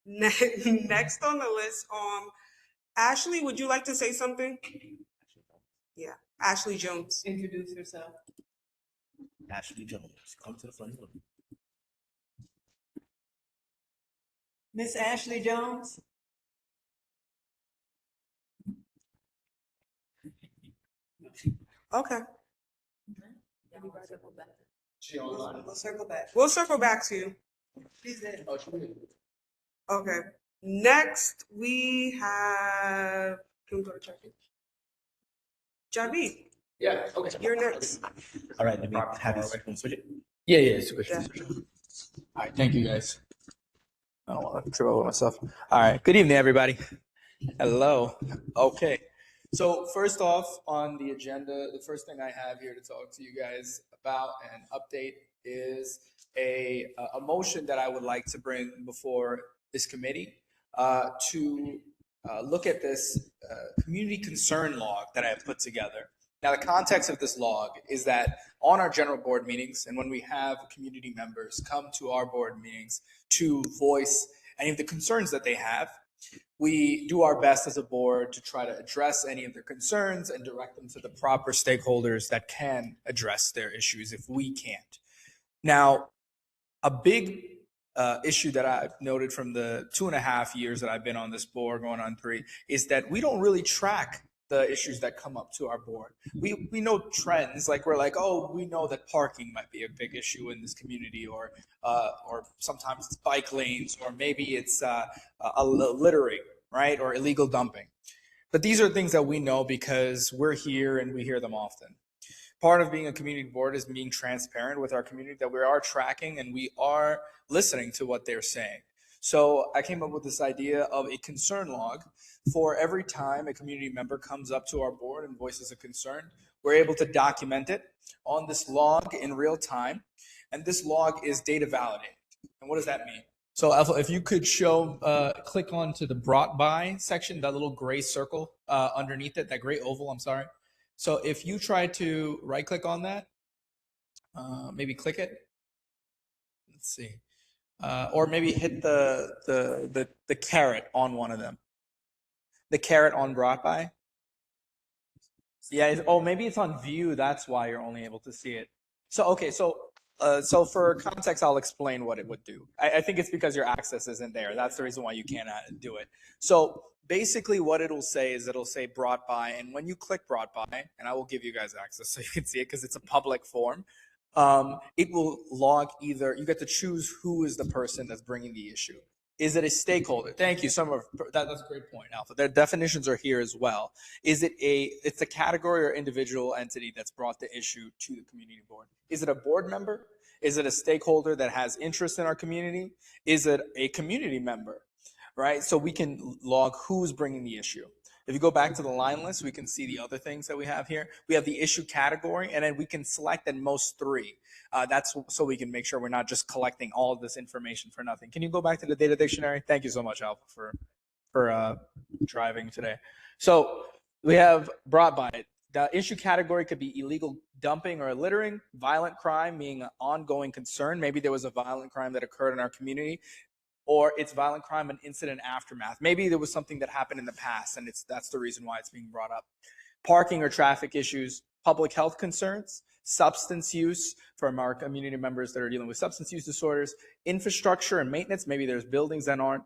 Next on the list, Ashley, would you like to say something? Yeah, Ashley Jones. Introduce yourself. Ashley Jones, come to the front door. Miss Ashley Jones. Okay. We'll circle back. We'll circle back to you. Okay. Next, we have. Can we go to Jackie? Javi, Yeah, okay. you're next. All right, let me have you switch it. Yeah, switch it. All right, thank you guys. I don't want to trip over myself. All right, good evening, everybody. Hello. Okay. So first off on the agenda, the first thing I have here to talk to you guys about and update is a motion that I would like to bring before this committee to look at this community concern log that I have put together. Now, the context of this log is that on our general board meetings and when we have community members come to our board meetings to voice any of the concerns that they have, we do our best as a board to try to address any of their concerns and direct them to the proper stakeholders that can address their issues if we can't. Now, a big issue that I've noted from the 2.5 years that I've been on this board, going on 3, is that we don't really track the issues that come up to our board. We know trends, like we're like, oh, we know that parking might be a big issue in this community, or sometimes it's bike lanes, or maybe it's littering, right, or illegal dumping. But these are things that we know because we're here and we hear them often. Part of being a community board is being transparent with our community, that we are tracking and we are listening to what they're saying. So I came up with this idea of a concern log. For every time a community member comes up to our board and voices a concern, we're able to document it on this log in real time. And this log is data validated. And what does that mean? So Alpha, if you could show, click on to the brought by section, that little gray circle underneath it, that gray oval, I'm sorry. So if you try to right click on that, maybe click it, let's see, or maybe hit the caret on one of them, the caret on brought by. Yeah. Oh, maybe it's on view. That's why you're only able to see it. So, okay. So for context, I'll explain what it would do. I think it's because your access isn't there. That's the reason why you can't do it. So basically what it'll say is it'll say brought by. And when you click brought by, and I will give you guys access so you can see it because it's a public form, it will log either, you get to choose who is the person that's bringing the issue. Is it a stakeholder? Thank you. That's a great point, Alpha. Their definitions are here as well. Is it it's a category or individual entity that's brought the issue to the community board? Is it a board member? Is it a stakeholder that has interest in our community? Is it a community member, right? So we can log who's bringing the issue. If you go back to the line list, we can see the other things that we have here. We have the issue category, and then we can select at most 3. That's so we can make sure we're not just collecting all of this information for nothing. Can you go back to the data dictionary? Thank you so much, Alpha, for driving today. So we have brought by. The issue category could be illegal dumping or littering, violent crime, meaning an ongoing concern. Maybe there was a violent crime that occurred in our community, or it's violent crime and incident aftermath. Maybe there was something that happened in the past, and that's the reason why it's being brought up. Parking or traffic issues, public health concerns, substance use from our community members that are dealing with substance use disorders, infrastructure and maintenance. Maybe there's buildings that aren't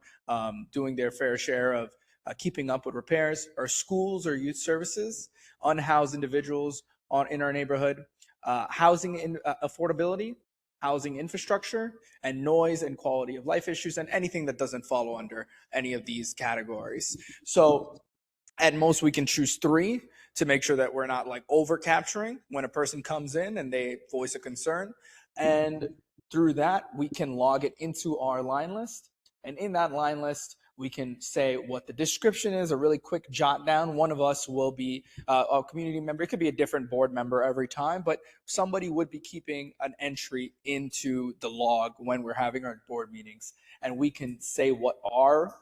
doing their fair share of keeping up with repairs, or schools or youth services, unhoused individuals in our neighborhood, housing affordability, housing infrastructure, and noise and quality of life issues, and anything that doesn't follow under any of these categories. So at most, we can choose 3 to make sure that we're not like over capturing when a person comes in and they voice a concern. And through that, we can log it into our line list. And in that line list, we can say what the description is, a really quick jot down. One of us will be a community member. It could be a different board member every time, but somebody would be keeping an entry into the log when we're having our board meetings. And we can say what our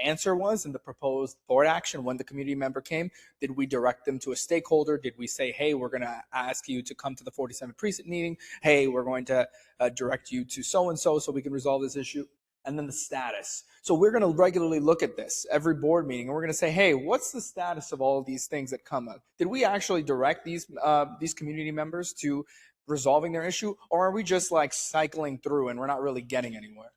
answer was in the proposed board action when the community member came. Did we direct them to a stakeholder? Did we say, hey, we're going to ask you to come to the 47th precinct meeting? Hey, we're going to direct you to so-and-so so we can resolve this issue. And then the status. So we're going to regularly look at this every board meeting, and we're going to say, hey, what's the status of all of these things that come up? Did we actually direct these community members to resolving their issue, or are we just like cycling through and we're not really getting anywhere?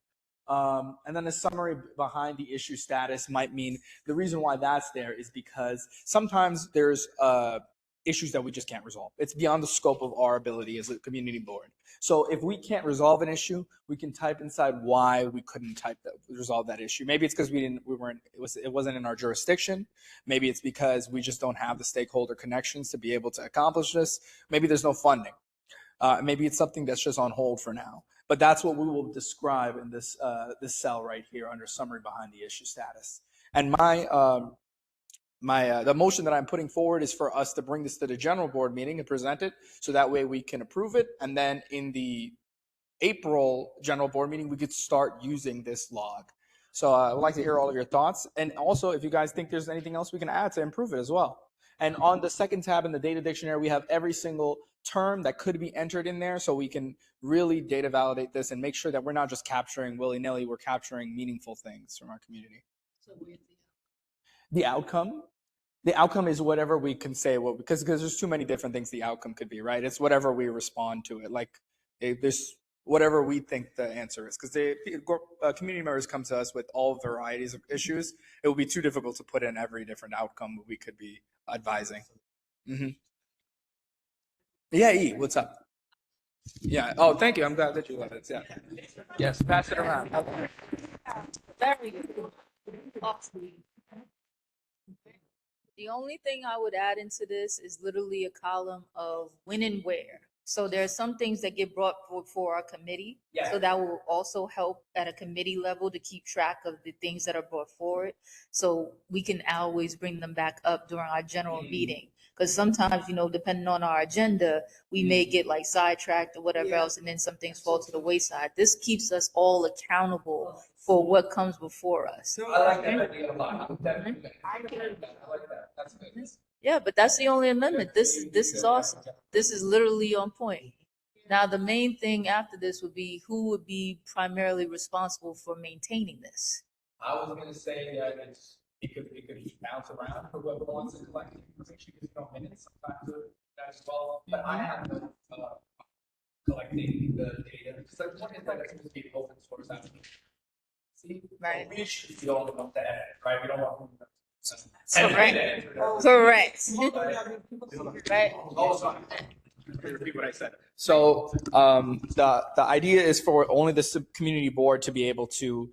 And then a summary behind the issue status might mean the reason why that's there is because sometimes there's issues that we just can't resolve. It's beyond the scope of our ability as a community board. So if we can't resolve an issue, we can type inside why we couldn't resolve that issue. Maybe it's because it wasn't in our jurisdiction. Maybe it's because we just don't have the stakeholder connections to be able to accomplish this. Maybe there's no funding. Maybe it's something that's just on hold for now. But that's what we will describe in this cell right here under summary behind the issue status. And the motion that I'm putting forward is for us to bring this to the general board meeting and present it, so that way we can approve it. And then in the April general board meeting, we could start using this log. So I would like to hear all of your thoughts. And also, if you guys think there's anything else we can add to improve it as well. And on the second tab in the data dictionary, we have every single term that could be entered in there, so we can really data validate this and make sure that we're not just capturing willy-nilly, we're capturing meaningful things from our community. So where's the outcome? The outcome is whatever we can say, because there's too many different things the outcome could be, right? It's whatever we respond to it. Like there's whatever we think the answer is, because community members come to us with all varieties of issues. It would be too difficult to put in every different outcome we could be advising. Yeah, E, what's up? Yeah. Oh, thank you. I'm glad that you love it. Yeah. Yes. Pass it around. Very good. Awesome. The only thing I would add into this is literally a column of when and where. So there are some things that get brought before our committee. Yeah. So that will also help at a committee level to keep track of the things that are brought forward. So we can always bring them back up during our general meeting. Because sometimes, depending on our agenda, we may get like sidetracked or whatever else, and then some things fall to the wayside. This keeps us all accountable for what comes before us. I like that idea a lot. I like that. That's good. Yeah, but that's the only amendment. This is awesome. This is literally on point. Now, the main thing after this would be who would be primarily responsible for maintaining this. I was going to say that it could bounce around for whoever wants to collect information, because minutes sometimes do that as well. But I have no collecting the data, because I want that it's supposed to be open source. See, right? We should be the only ones to edit, right? We don't want. Correct. Right. Repeat what I said. So the idea is for only the community board to be able to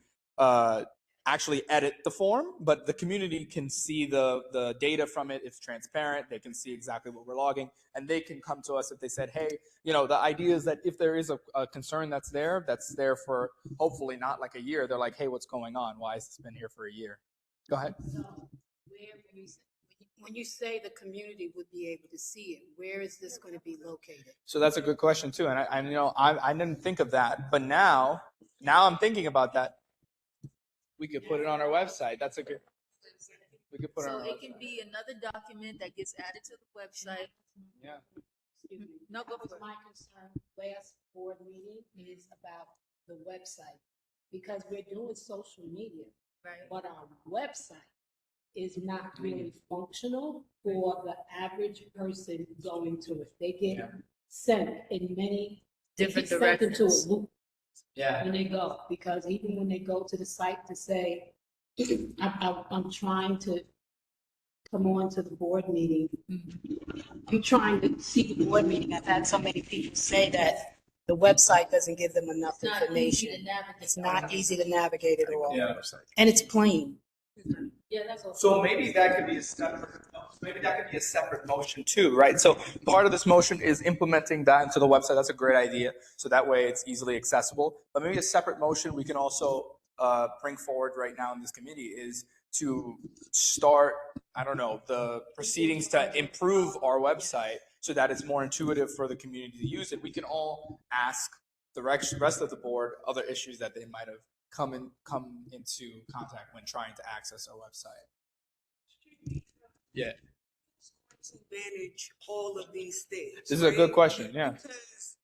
actually edit the form, but the community can see the data from it. It's transparent. They can see exactly what we're logging, and they can come to us if they said, hey, the idea is that if there is a concern that's there for hopefully not like a year. They're like, hey, what's going on? Why has this been here for a year? Go ahead. When you say the community would be able to see it, where is this going to be located? So that's a good question too, and I didn't think of that, but now I'm thinking about that. We could put it on our website. That's a good. We could put it on our website. So it can be another document that gets added to the website. Yeah. Excuse me. No, go for it. My concern last board meeting is about the website, because we're doing social media, Right. but our website is not really functional for the average person going to it. They get sent in many Different they get sent into a directions. loop Yeah. when they go, because even when they go to the site to say, I'm trying to come on to the board meeting. I'm trying to see the board meeting. I've had so many people say that the website doesn't give them enough information. It's not easy to navigate at all. Yeah. And it's plain. Yeah, that's also. So maybe that could be a separate motion too, right? So part of this motion is implementing that into the website. That's a great idea. So that way it's easily accessible. But maybe a separate motion we can also bring forward right now in this committee is to start, the proceedings to improve our website so that it's more intuitive for the community to use it. We can all ask the rest of the board other issues that they might have come into contact when trying to access our website. Yeah. To manage all of these things. This is a good question. Yeah. Because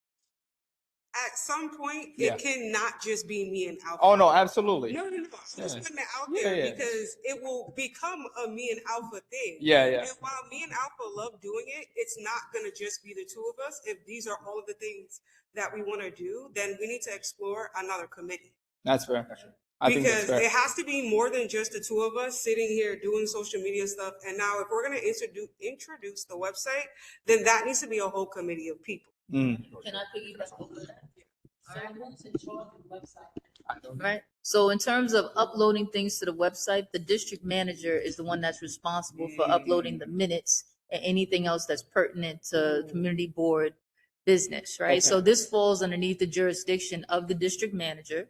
at some point, Yeah. it cannot just be me and Alpha. Oh no, absolutely. No. I'm just putting it out Yeah, there yeah. because it will become a me and Alpha thing. Yeah, yeah. And while me and Alpha love doing it, it's not going to just be the two of us. If these are all of the things that we want to do, then we need to explore another committee. That's fair. I think that's Because fair. it has to be more than just the two of us sitting here doing social media stuff. And now if we're going to introduce the website, then that needs to be a whole committee of people. Mm. Can I piggyback over that? So who's in charge of the website? Right. So in terms of uploading things to the website, the district manager is the one that's responsible for uploading the minutes and anything else that's pertinent to community board business, right? Okay. So this falls underneath the jurisdiction of the district manager,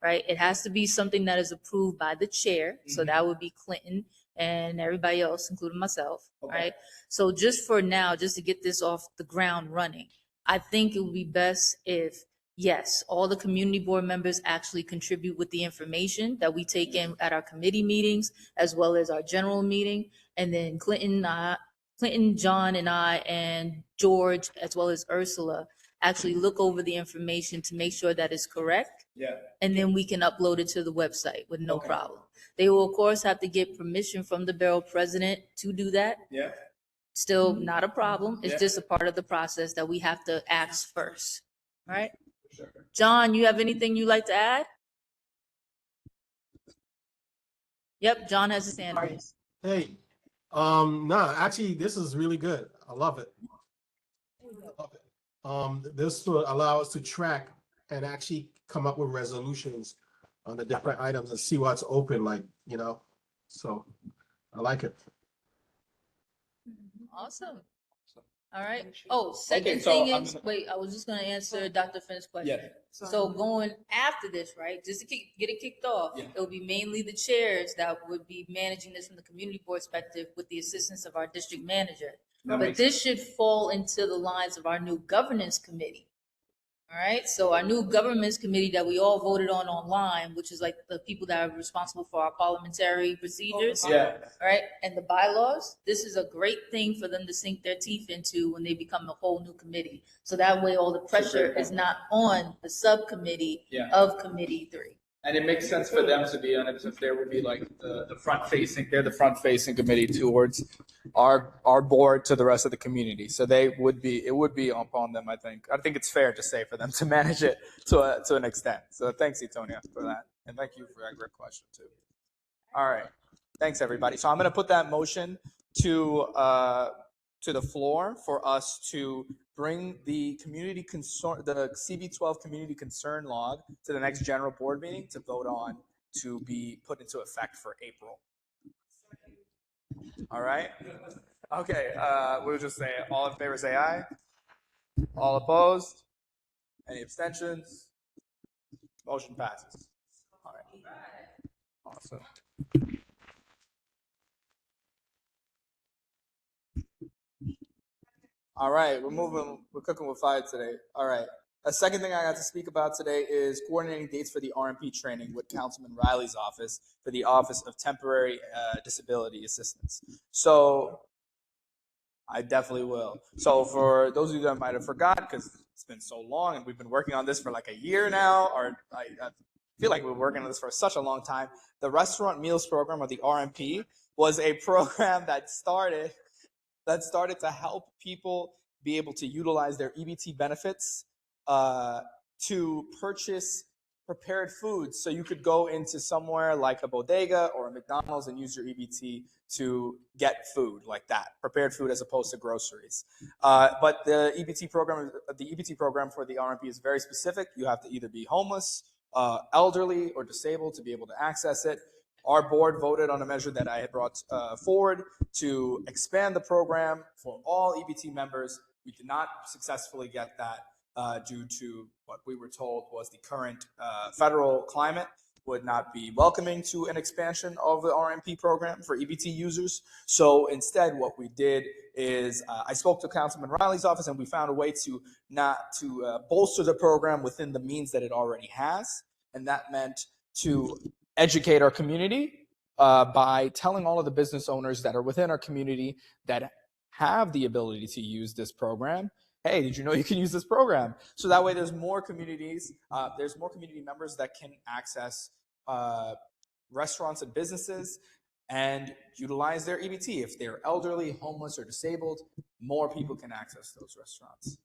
right? It has to be something that is approved by the chair. So that would be Clinton and everybody else, including myself, right? So just for now, just to get this off the ground running, I think it would be best if, yes, all the community board members actually contribute with the information that we take in at our committee meetings, as well as our general meeting. And then Clinton, John, and I, and George, as well as Ursula, actually look over the information to make sure that it's correct. Yeah. And then we can upload it to the website with no problem. They will, of course, have to get permission from the borough president to do that. Yeah. Still not a problem. It's Yeah. just a part of the process that we have to ask first, right? John, you have anything you'd like to add? Yep, John has his hand raised. Hey, actually, this is really good. I love it. Love it. This will allow us to track and actually come up with resolutions on the different items and see what's open, so I like it. Awesome. All right. Oh, second Okay, so thing I'm is, gonna- wait, I was just gonna answer Dr. Finn's question. Yeah. So going after this, right, just to get it kicked off, Yeah. it'll be mainly the chairs that would be managing this from the community board perspective with the assistance of our district manager. That But makes this should fall into the lines of our new governance committee. All right, so our new governance committee that we all voted on online, which is like the people that are responsible for our parliamentary procedures. Yeah. All right, and the bylaws, this is a great thing for them to sink their teeth into when they become a whole new committee. So that way all the pressure is not on the subcommittee Yeah. of committee 3. And it makes sense for them to be on it, since there would be like the front facing, they're the front facing committee towards our board to the rest of the community. So it would be upon them, I think. I think it's fair to say for them to manage it to an extent. So thanks, Etonia, for that. And thank you for that great question too. All right. Thanks everybody. So I'm going to put that motion to the floor for us to bring the community concern, the CB12 community concern log to the next general board meeting to vote on to be put into effect for April. All right. Okay. We'll just say all in favor, say aye. All opposed? Any abstentions? Motion passes. All right. Awesome. All right, we're cooking with fire today. All right. A second thing I got to speak about today is coordinating dates for the RMP training with Councilman Riley's office for the Office of Temporary Disability Assistance. So I definitely will. So for those of you that might have forgot, because it's been so long and we've been working on this for like a year now, or I feel like we've been working on this for such a long time, the Restaurant Meals Program, or the RMP, was a program that started to help people be able to utilize their EBT benefits to purchase prepared foods. So you could go into somewhere like a bodega or a McDonald's and use your EBT to get food like that, prepared food as opposed to groceries. But the EBT program for the RMP is very specific. You have to either be homeless, elderly, or disabled to be able to access it. Our board voted on a measure that I had brought forward to expand the program for all EBT members. We did not successfully get that due to what we were told was the current federal climate would not be welcoming to an expansion of the RMP program for EBT users. So instead, what we did is I spoke to Councilman Riley's office, and we found a way to bolster the program within the means that it already has. And that meant to educate our community by telling all of the business owners that are within our community that have the ability to use this program, hey, did you know you can use this program? So that way there's more communities, there's more community members that can access restaurants and businesses and utilize their EBT. If they're elderly, homeless, or disabled, more people can access those restaurants.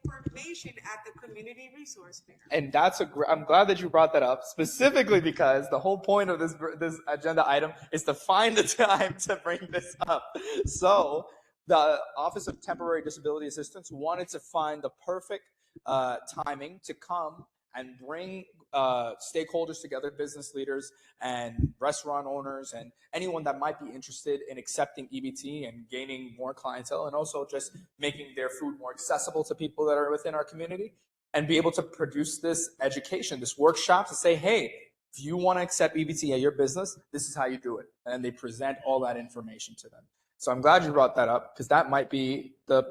Information at the community resource fair. And I'm glad that you brought that up, specifically because the whole point of this agenda item is to find the time to bring this up. So the Office of Temporary Disability Assistance wanted to find the perfect timing to come and bring stakeholders together, business leaders and restaurant owners and anyone that might be interested in accepting EBT and gaining more clientele, and also just making their food more accessible to people that are within our community, and be able to produce this education, this workshop to say, hey, if you want to accept EBT at your business, this is how you do it. And they present all that information to them. So I'm glad you brought that up, because that might be the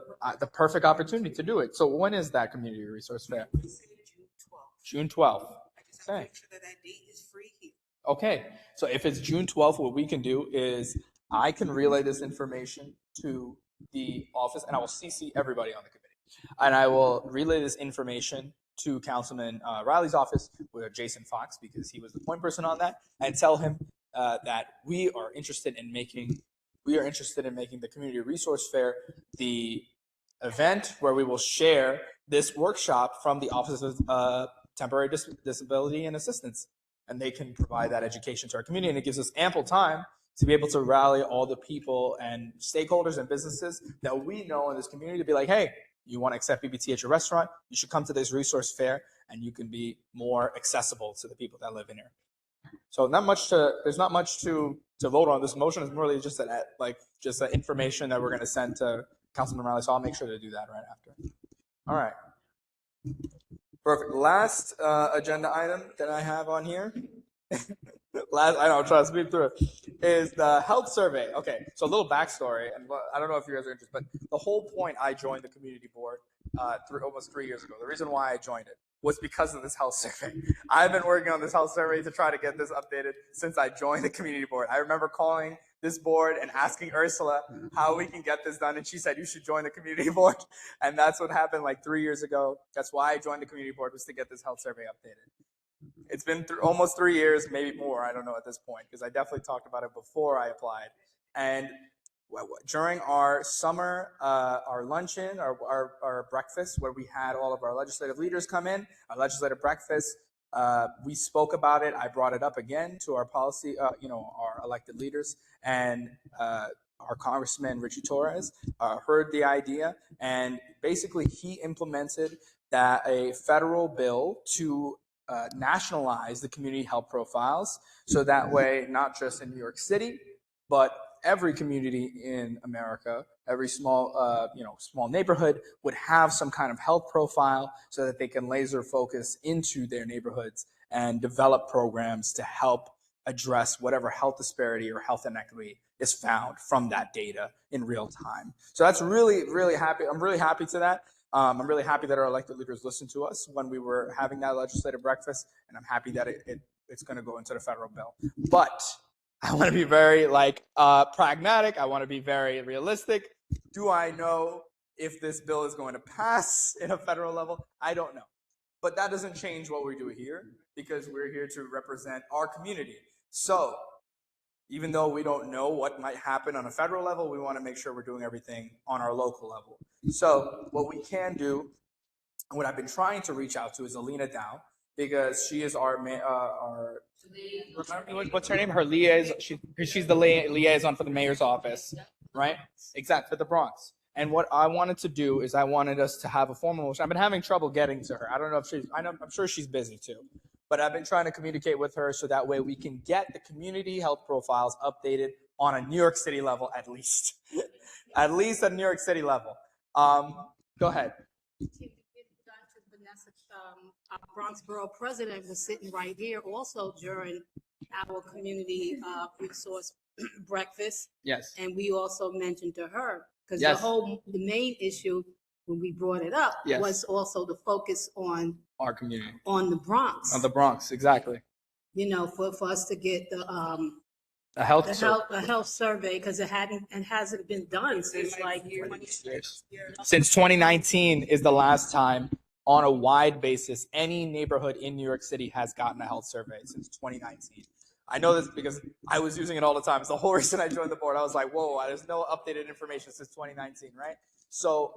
perfect opportunity to do it. So when is that community resource fair? June 12th. Okay. Make sure that date is free here. Okay. So if it's June 12th, what we can do is I can relay this information to the office, and I will CC everybody on the committee. And I will relay this information to Councilman Riley's office with Jason Fox, because he was the point person on that, and tell him that we are interested in making the community resource fair the event where we will share this workshop from the Office of Temporary Disability and Assistance. And they can provide that education to our community. And it gives us ample time to be able to rally all the people and stakeholders and businesses that we know in this community to be like, hey, you want to accept BBT at your restaurant, you should come to this resource fair and you can be more accessible to the people that live in here. So there's not much to vote on. This motion is really just just the information that we're going to send to Councilman Riley. So I'll make sure to do that right after. All right. Perfect. Last agenda item that I have on here, I know, I'm trying to speed through it, is the health survey. Okay, so a little backstory, and I don't know if you guys are interested, but the whole point I joined the community board almost 3 years ago. The reason why I joined it was because of this health survey. I've been working on this health survey to try to get this updated since I joined the community board. I remember calling this board and asking Ursula how we can get this done, and she said, you should join the community board. And that's what happened like 3 years ago. That's why I joined the community board, was to get this health survey updated. It's been almost 3 years, maybe more, I don't know at this point, because I definitely talked about it before I applied. And during our summer, our luncheon, our breakfast, where we had all of our legislative leaders come in, our legislative breakfast, we spoke about it. I brought it up again to our policy, our elected leaders, and our Congressman Richie Torres heard the idea, and basically he implemented a federal bill to nationalize the community health profiles, so that way, not just in New York City, but every community in America, every small neighborhood would have some kind of health profile, so that they can laser focus into their neighborhoods and develop programs to help address whatever health disparity or health inequity is found from that data in real time. So that's really, really happy. I'm really happy to that. I'm really happy that our elected leaders listened to us when we were having that legislative breakfast, and I'm happy that it's going to go into the federal bill. But I want to be very pragmatic. I want to be very realistic. Do I know if this bill is going to pass in a federal level? I don't know. But that doesn't change what we do here, because we're here to represent our community. So even though we don't know what might happen on a federal level, we want to make sure we're doing everything on our local level. So what we can do, what I've been trying to reach out to, is Alina Dow, because she is our what's her name? Her liaison. She's the liaison for the mayor's office, right? Exactly, for the Bronx. And what I wanted to do is I wanted us to have a formal motion. I've been having trouble getting to her. I don't know if I'm sure she's busy too. But I've been trying to communicate with her so that way we can get the community health profiles updated on a New York City level, at least. At least a New York City level. Go ahead. Our Bronx Borough president was sitting right here also during our community resource breakfast. Yes. And we also mentioned to her, because Yes. the main issue when we brought it up Yes. was also the focus on Our community. on the Bronx. On the Bronx, exactly. For us to get the health survey, because it hasn't been done since like 20 years. Since 2019 is the last time on a wide basis any neighborhood in New York City has gotten a health survey, since 2019. I know this because I was using it all the time. It's the whole reason I joined the board. I was like, whoa, there's no updated information since 2019, right? So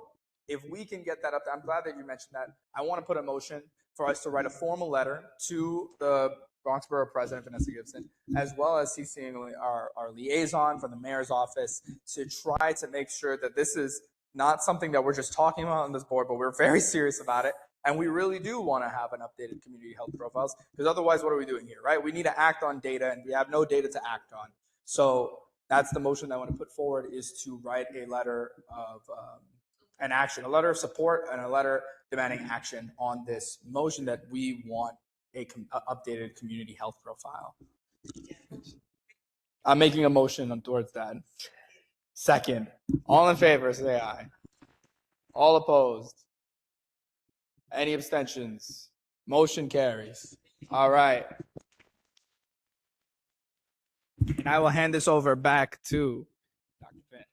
if we can get that up, I'm glad that you mentioned that. I want to put a motion for us to write a formal letter to the Bronx Borough President, Vanessa Gibson, as well as CCing our liaison from the mayor's office, to try to make sure that this is not something that we're just talking about on this board, but we're very serious about it. And we really do want to have an updated community health profiles, because otherwise, what are we doing here, right? We need to act on data, and we have no data to act on. So that's the motion that I want to put forward, is to write a letter of an action, a letter of support, and a letter demanding action on this motion that we want a updated community health profile. I'm making a motion towards that. Second. All in favor, say aye. All opposed? Any abstentions? Motion carries. All right. And I will hand this over back to Dr. Finn.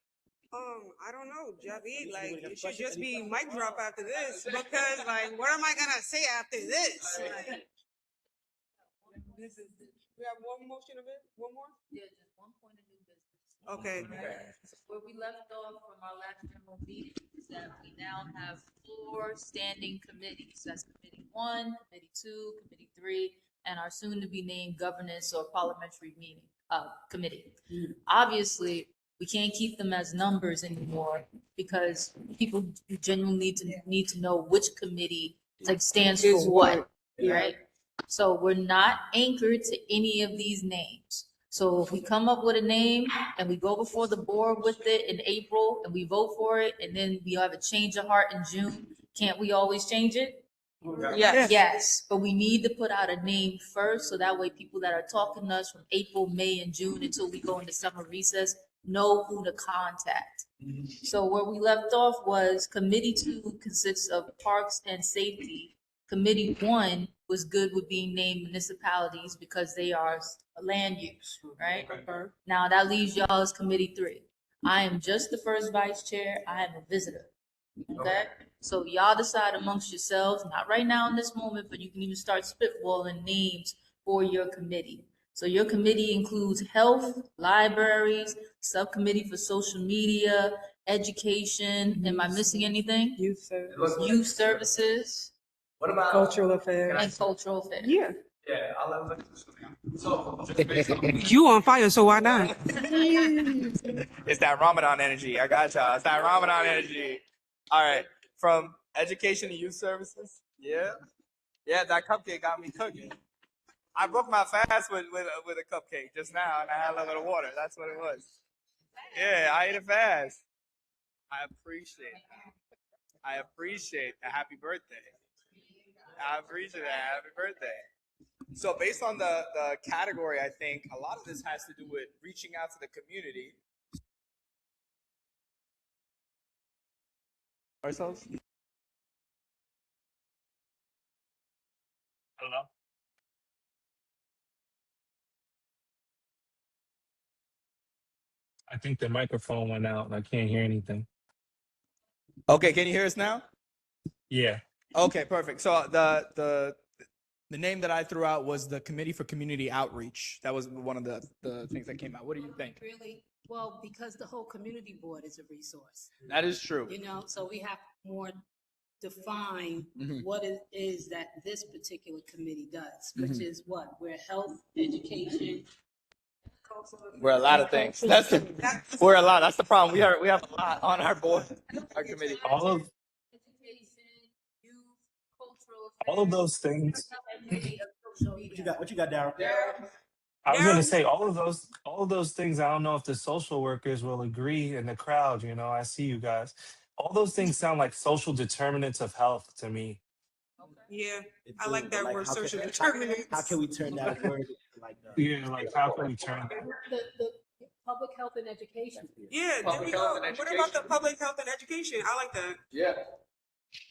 I don't know, Javi. Like, it should just be mic drop after this, because, like, what am I gonna say after this? Like, we have one motion of it. One more. Yeah, just one point of new business. Okay. So where we left off from our last general meeting is that we now have 4 standing committees. That's Committee 1, Committee 2, Committee 3, and our soon-to-be named Governance or Parliamentary Committee. Obviously, we can't keep them as numbers anymore because people genuinely need to know which committee stands Is for what, what, yeah. right? So we're not anchored to any of these names. So if we come up with a name and we go before the board with it in April and we vote for it, and then we have a change of heart in June, can't we always change it? Yes. Yes, but we need to put out a name first, so that way people that are talking to us from April, May, and June until we go into summer recess know who to contact. So where we left off was Committee 2 consists of Parks and Safety. Committee 1 was good with being named municipalities because they are land use, right? Now that leaves y'all as Committee 3. I am just the first vice chair. I am a visitor. Okay? So y'all decide amongst yourselves, not right now in this moment, but you can even start spitballing names for your committee. So your committee includes health, libraries, subcommittee for social media, education. Am I missing anything? Youth service. Youth services. What about Cultural affairs. And cultural affairs. Yeah. Yeah, I'll have a look at this one. So, just based on You on fire, so why not? it's that Ramadan energy. I got y'all. It's that Ramadan energy. All right. From education and youth services. Yeah. Yeah, that cupcake got me cooking. I broke my fast with a cupcake just now, and I had a little bit of water. That's what it was. Yeah, I ate it fast. I appreciate it. I appreciate a happy birthday. I appreciate that. Happy birthday. So based on the category, I think a lot of this has to do with reaching out to the community. Ourselves? Hello? I think the microphone went out and I can't hear anything. Okay, can you hear us now? Yeah. Okay, perfect. So the name that I threw out was the Committee for Community Outreach. That was one of the things that came out. What do you think? Really, well, because the whole community board is a resource, That is true. you know, so we have more define Mhm. what it is that this particular committee does, which is what? We're health, education. We're a lot of things. We're a lot. That's the problem. We have a lot on our board, our committee. All of Education, youth, cultural all of those things. What you got, Darryl? I was gonna say all of those things. I don't know if the social workers will agree in the crowd. You know, I see you guys. All those things sound like social determinants of health to me. Yeah, I like that word, social determinants. How can we turn that word like Yeah, like how can we turn that? The public health and education, Yeah, there we go. What about the public health and education? I like that. Yeah.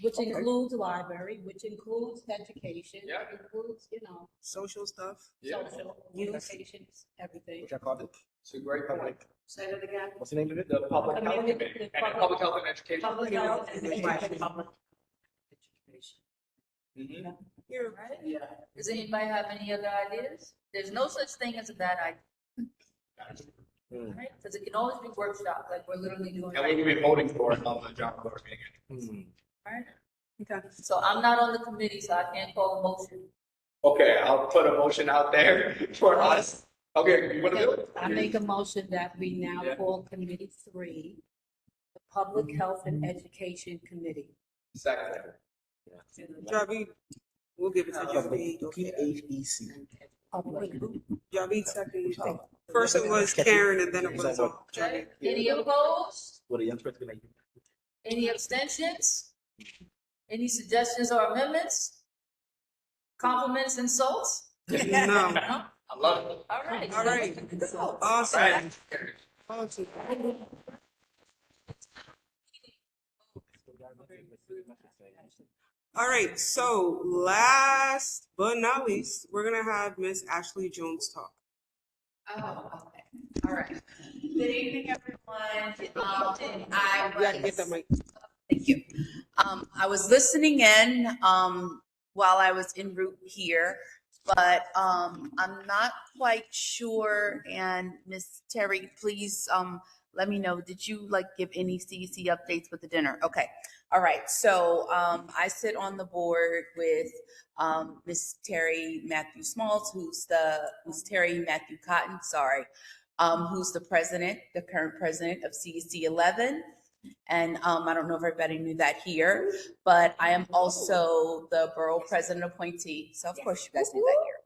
which includes library, which includes education, Yeah. it includes, you know, Social stuff. social, communications, everything. Which I called it? It's a great public. Say that again. What's the name of it? The public health Community- committee the and public health and education. Public health and education. Mhm. Here. Right? Does anybody have any other ideas? There's no such thing as a bad idea. Right? Because it can always be workshopped, like we're literally doing And right we now. can be voting for it on the job board meeting. Right? Okay. So I'm not on the committee, so I can't call a motion. Okay, I'll put a motion out there for us. Okay, you wanna do it? I make a motion that we now Yeah. call Committee 3, the Public Health and Education Committee. Second. Javi, we'll give it to Javi. PHEC. Public. Javi second. First it was Karen and then it was Javi. Any opposed? What a young person like. Any abstentions? Any suggestions or amendments? Compliments, insults? No. No? I love it. All right. All right. Awesome. Awesome. All right, so last but not least, we're gonna have Miss Ashley Jones talk. Oh, okay. All right. Good evening, everyone. And I You gotta get that was, mic. thank you. I was listening in while I was en route here. but I'm not quite sure. And Miss Terry, please let me know. Did you like give any CEC updates with the dinner? Okay. All right. So I sit on the board with Miss Terry Matthew Smalls, Miss Terry Matthew Cotton, sorry, who's the current president of CEC 11. And I don't know if everybody knew that here, but I am also the borough president appointee. So of course you guys knew that here.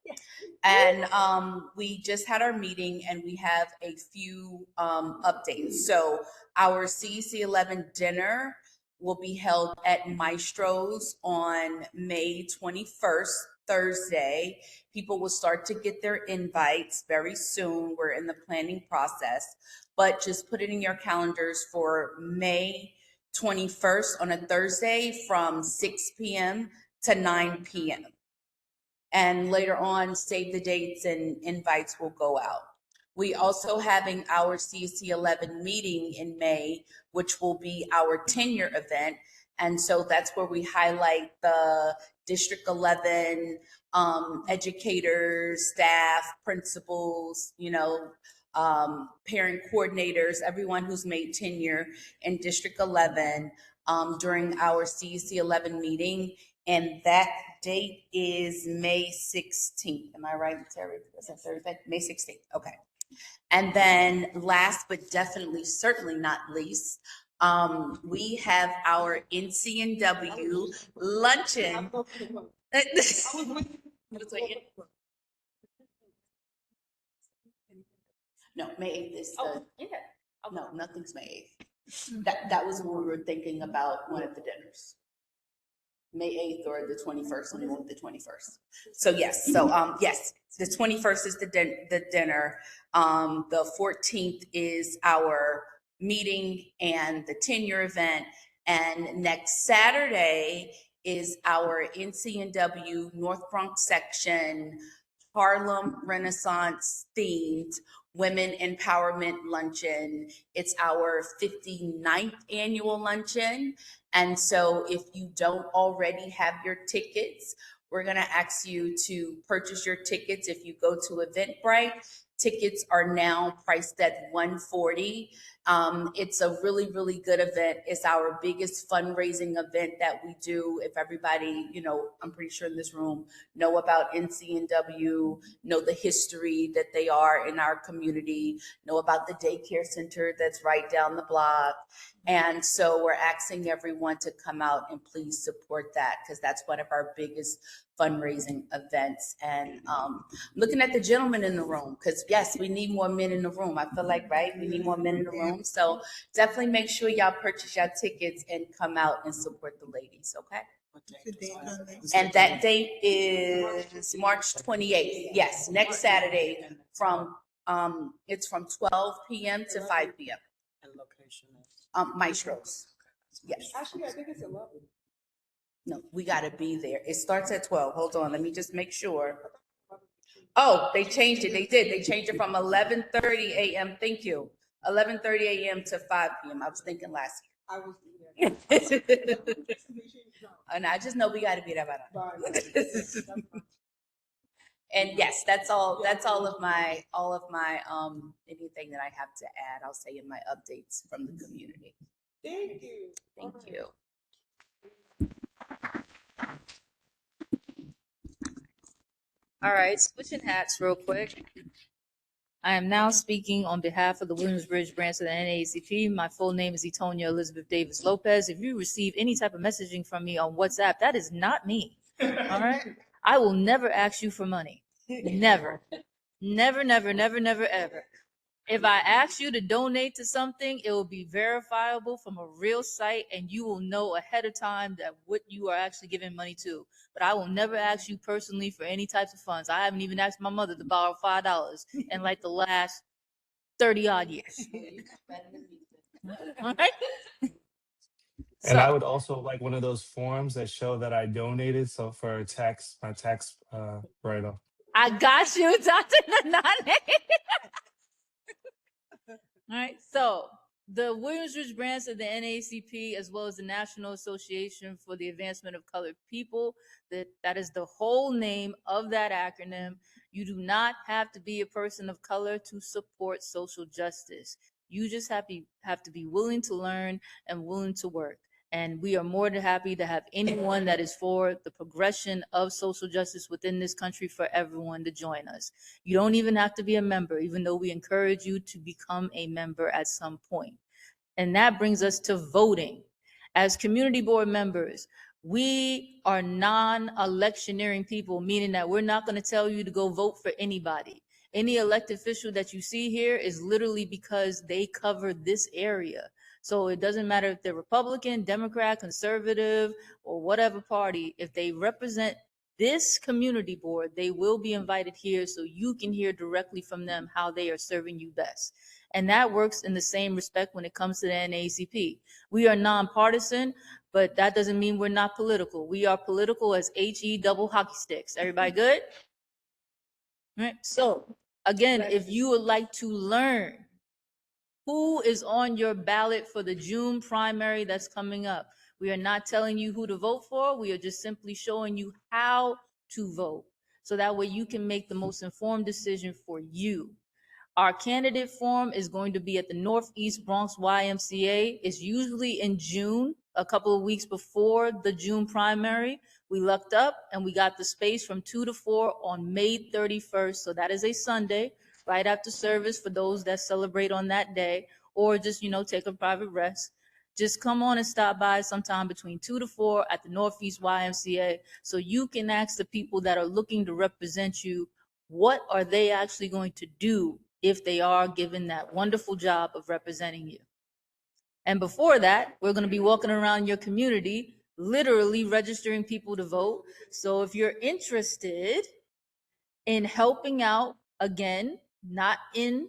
And we just had our meeting and we have a few updates. So our CEC 11 dinner will be held at Maestro's on May 21st, Thursday. People will start to get their invites very soon. We're in the planning process, but just put it in your calendars for May 21st on a Thursday from 6 p.m. to 9 p.m. And later on, save the dates and invites will go out. We also having our CEC 11 meeting in May, which will be our tenure event. And so that's where we highlight the District 11 educators, staff, principals, parent coordinators, everyone who's made tenure in District 11 during our CEC 11 meeting. And that date is May 16th. Am I right, Terry? Is that Thursday? May 16th. Okay. And then last but definitely, certainly not least, we have our NCNW luncheon. No, May 8th is no, nothing's May 8th. That was when we were thinking about one of the dinners. May 8th or the 21st, when we went the 21st. So yes, yes, the 21st is the dinner. The 14th is our meeting and the tenure event. And next Saturday is our NCNW North Bronx section Harlem Renaissance themed Women Empowerment Luncheon. It's our 59th annual luncheon. And so if you don't already have your tickets, we're going to ask you to purchase your tickets. If you go to Eventbrite, tickets are now priced at $140. It's a really, really good event. It's our biggest fundraising event that we do. If everybody, I'm pretty sure in this room know about NCNW, know the history that they are in our community, know about the daycare center that's right down the block. And so we're asking everyone to come out and please support that, because that's one of our biggest fundraising events. And looking at the gentlemen in the room, because yes, we need more men in the room. I feel like, right? We need more men in the room. So definitely make sure y'all purchase your tickets and come out and support the ladies, okay? And that date is March 28th. Yes, next Saturday from it's from 12 p.m. to 5 p.m. And location is Maestro's. Yes. Actually, I think it's 11. No, we got to be there. It starts at 12. Hold on, let me just make sure. Oh, they changed it. They did. They changed it from 11:30 a.m. Thank you. 11:30 a.m. to 5 p.m. I was thinking last year. I was there. And I just know we got to be there by now. And yes, that's all. That's all of my anything that I have to add. I'll say in my updates from the community. Thank you. Thank you. All right, switching hats real quick. I am now speaking on behalf of the Williamsbridge branch of the NAACP. My full name is Etonia Elizabeth Davis Lopez. If you receive any type of messaging from me on WhatsApp, that is not me. All right? I will never ask you for money. Never. Never, never, never, never, ever. If I ask you to donate to something, it will be verifiable from a real site, and you will know ahead of time that what you are actually giving money to. But I will never ask you personally for any types of funds. I haven't even asked my mother to borrow $5 in like the last 30 odd years. All right? And I would also like one of those forms that show that I donated. So for my tax write-off. I got you, Dr. Nanane. All right, so the Williams-Rich branch of the NAACP, as well as the National Association for the Advancement of Colored People, that is the whole name of that acronym. You do not have to be a person of color to support social justice. You just have to be willing to learn and willing to work. And we are more than happy to have anyone that is for the progression of social justice within this country for everyone to join us. You don't even have to be a member, even though we encourage you to become a member at some point. And that brings us to voting. As community board members, we are non-electioneering people, meaning that we're not going to tell you to go vote for anybody. Any elected official that you see here is literally because they cover this area. So it doesn't matter if they're Republican, Democrat, conservative, or whatever party. If they represent this community board, they will be invited here so you can hear directly from them how they are serving you best. And that works in the same respect when it comes to the NAACP. We are nonpartisan, but that doesn't mean we're not political. We are political as HE double hockey sticks. Everybody good? All right. So again, if you would like to learn who is on your ballot for the June primary that's coming up, we are not telling you who to vote for. We are just simply showing you how to vote. So that way you can make the most informed decision for you. Our candidate forum is going to be at the Northeast Bronx YMCA. It's usually in June, a couple of weeks before the June primary. We lucked up and we got the space from 2 to 4 on May 31st. So that is a Sunday, right after service for those that celebrate on that day, or just, take a private rest. Just come on and stop by sometime between 2 to 4 at the Northeast YMCA so you can ask the people that are looking to represent you, what are they actually going to do if they are given that wonderful job of representing you. And before that, we're going to be walking around your community, literally registering people to vote. So if you're interested in helping out, again, not in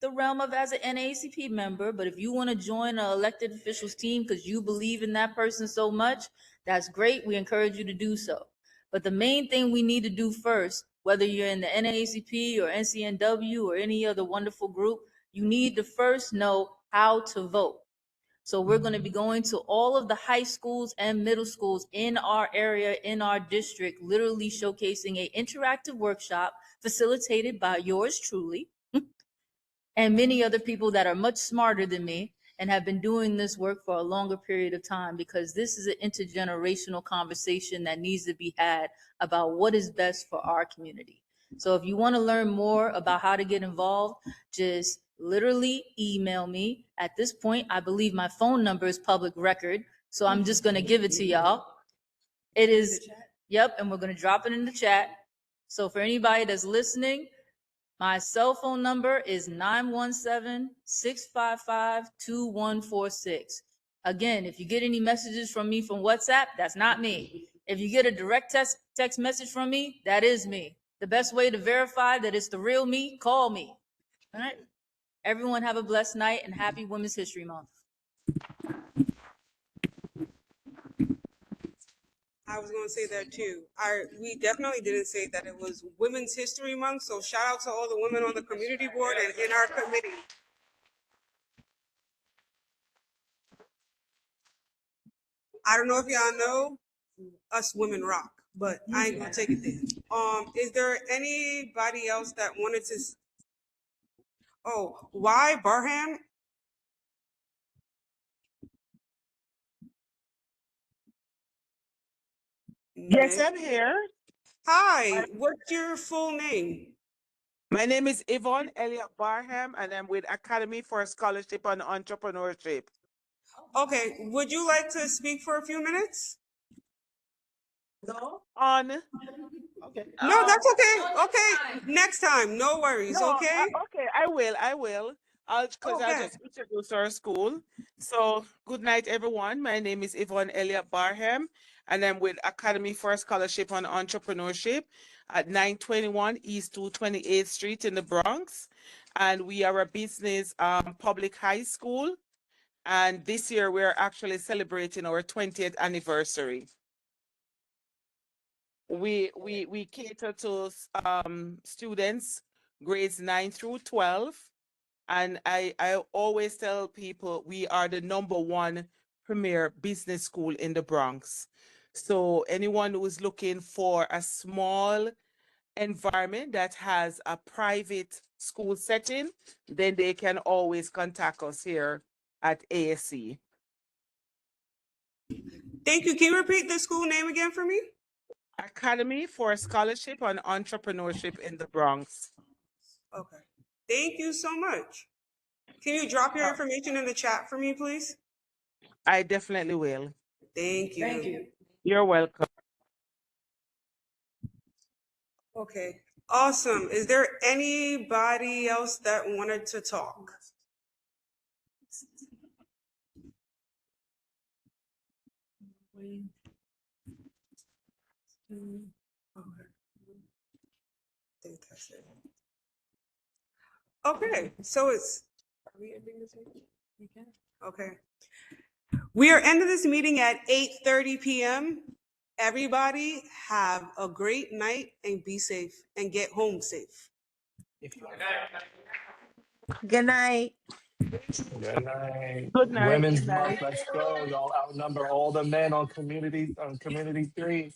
the realm of as an NAACP member, but if you want to join an elected officials team because you believe in that person so much, that's great. We encourage you to do so. But the main thing we need to do first, whether you're in the NAACP or NCNW or any other wonderful group, you need to first know how to vote. So we're going to be going to all of the high schools and middle schools in our area, in our district, literally showcasing an interactive workshop facilitated by yours truly and many other people that are much smarter than me and have been doing this work for a longer period of time, because this is an intergenerational conversation that needs to be had about what is best for our community. So if you want to learn more about how to get involved, just literally email me. At this point, I believe my phone number is public record, so I'm just going to give it to y'all. It is, yep, and we're going to drop it in the chat. So for anybody that's listening, my cell phone number is 917-655-2146. Again, if you get any messages from me from WhatsApp, that's not me. If you get a direct text message from me, that is me. The best way to verify that it's the real me, call me. All right. Everyone have a blessed night and happy Women's History Month. I was going to say that too. We definitely didn't say that it was Women's History Month, so shout out to all the women on the community board and in our committee. I don't know if y'all know, us women rock, but I ain't gonna take it there. Is there anybody else that wanted to? Oh, why Barham? Yes, I'm here. Hi, what's your full name? My name is Yvonne Elliott Barham, and I'm with Academy for Scholarship and Entrepreneurship. Okay, would you like to speak for a few minutes? No. On. Okay. No, that's okay. Okay, next time. No worries. No, Okay. okay, I will. Because I'll Okay. just introduce our school. So, good night, everyone. My name is Yvonne Elliott Barham, and I'm with Academy for Scholarship and Entrepreneurship at 921 East 228th Street in the Bronx. And we are a business public high school. And this year we're actually celebrating our 20th anniversary. We cater to students grades 9 through 12. And I always tell people we are the #1 premier business school in the Bronx. So anyone who is looking for a small environment that has a private school setting, then they can always contact us here at ASC. Thank you. Can you repeat the school name again for me? Academy for Scholarship and Entrepreneurship in the Bronx. Okay. Thank you so much. Can you drop your information in the chat for me, please? I definitely will. Thank you. Thank you. You're welcome. Okay. Awesome. Is there anybody else that wanted to talk? Okay, so it's, are we ending this meeting? We can. Okay. We are ending this meeting at 8:30 p.m. Everybody have a great night and be safe and get home safe. Good night. Good night. Good night. Women's Good Month. night. Let's go. Y'all outnumber all the men on community 3.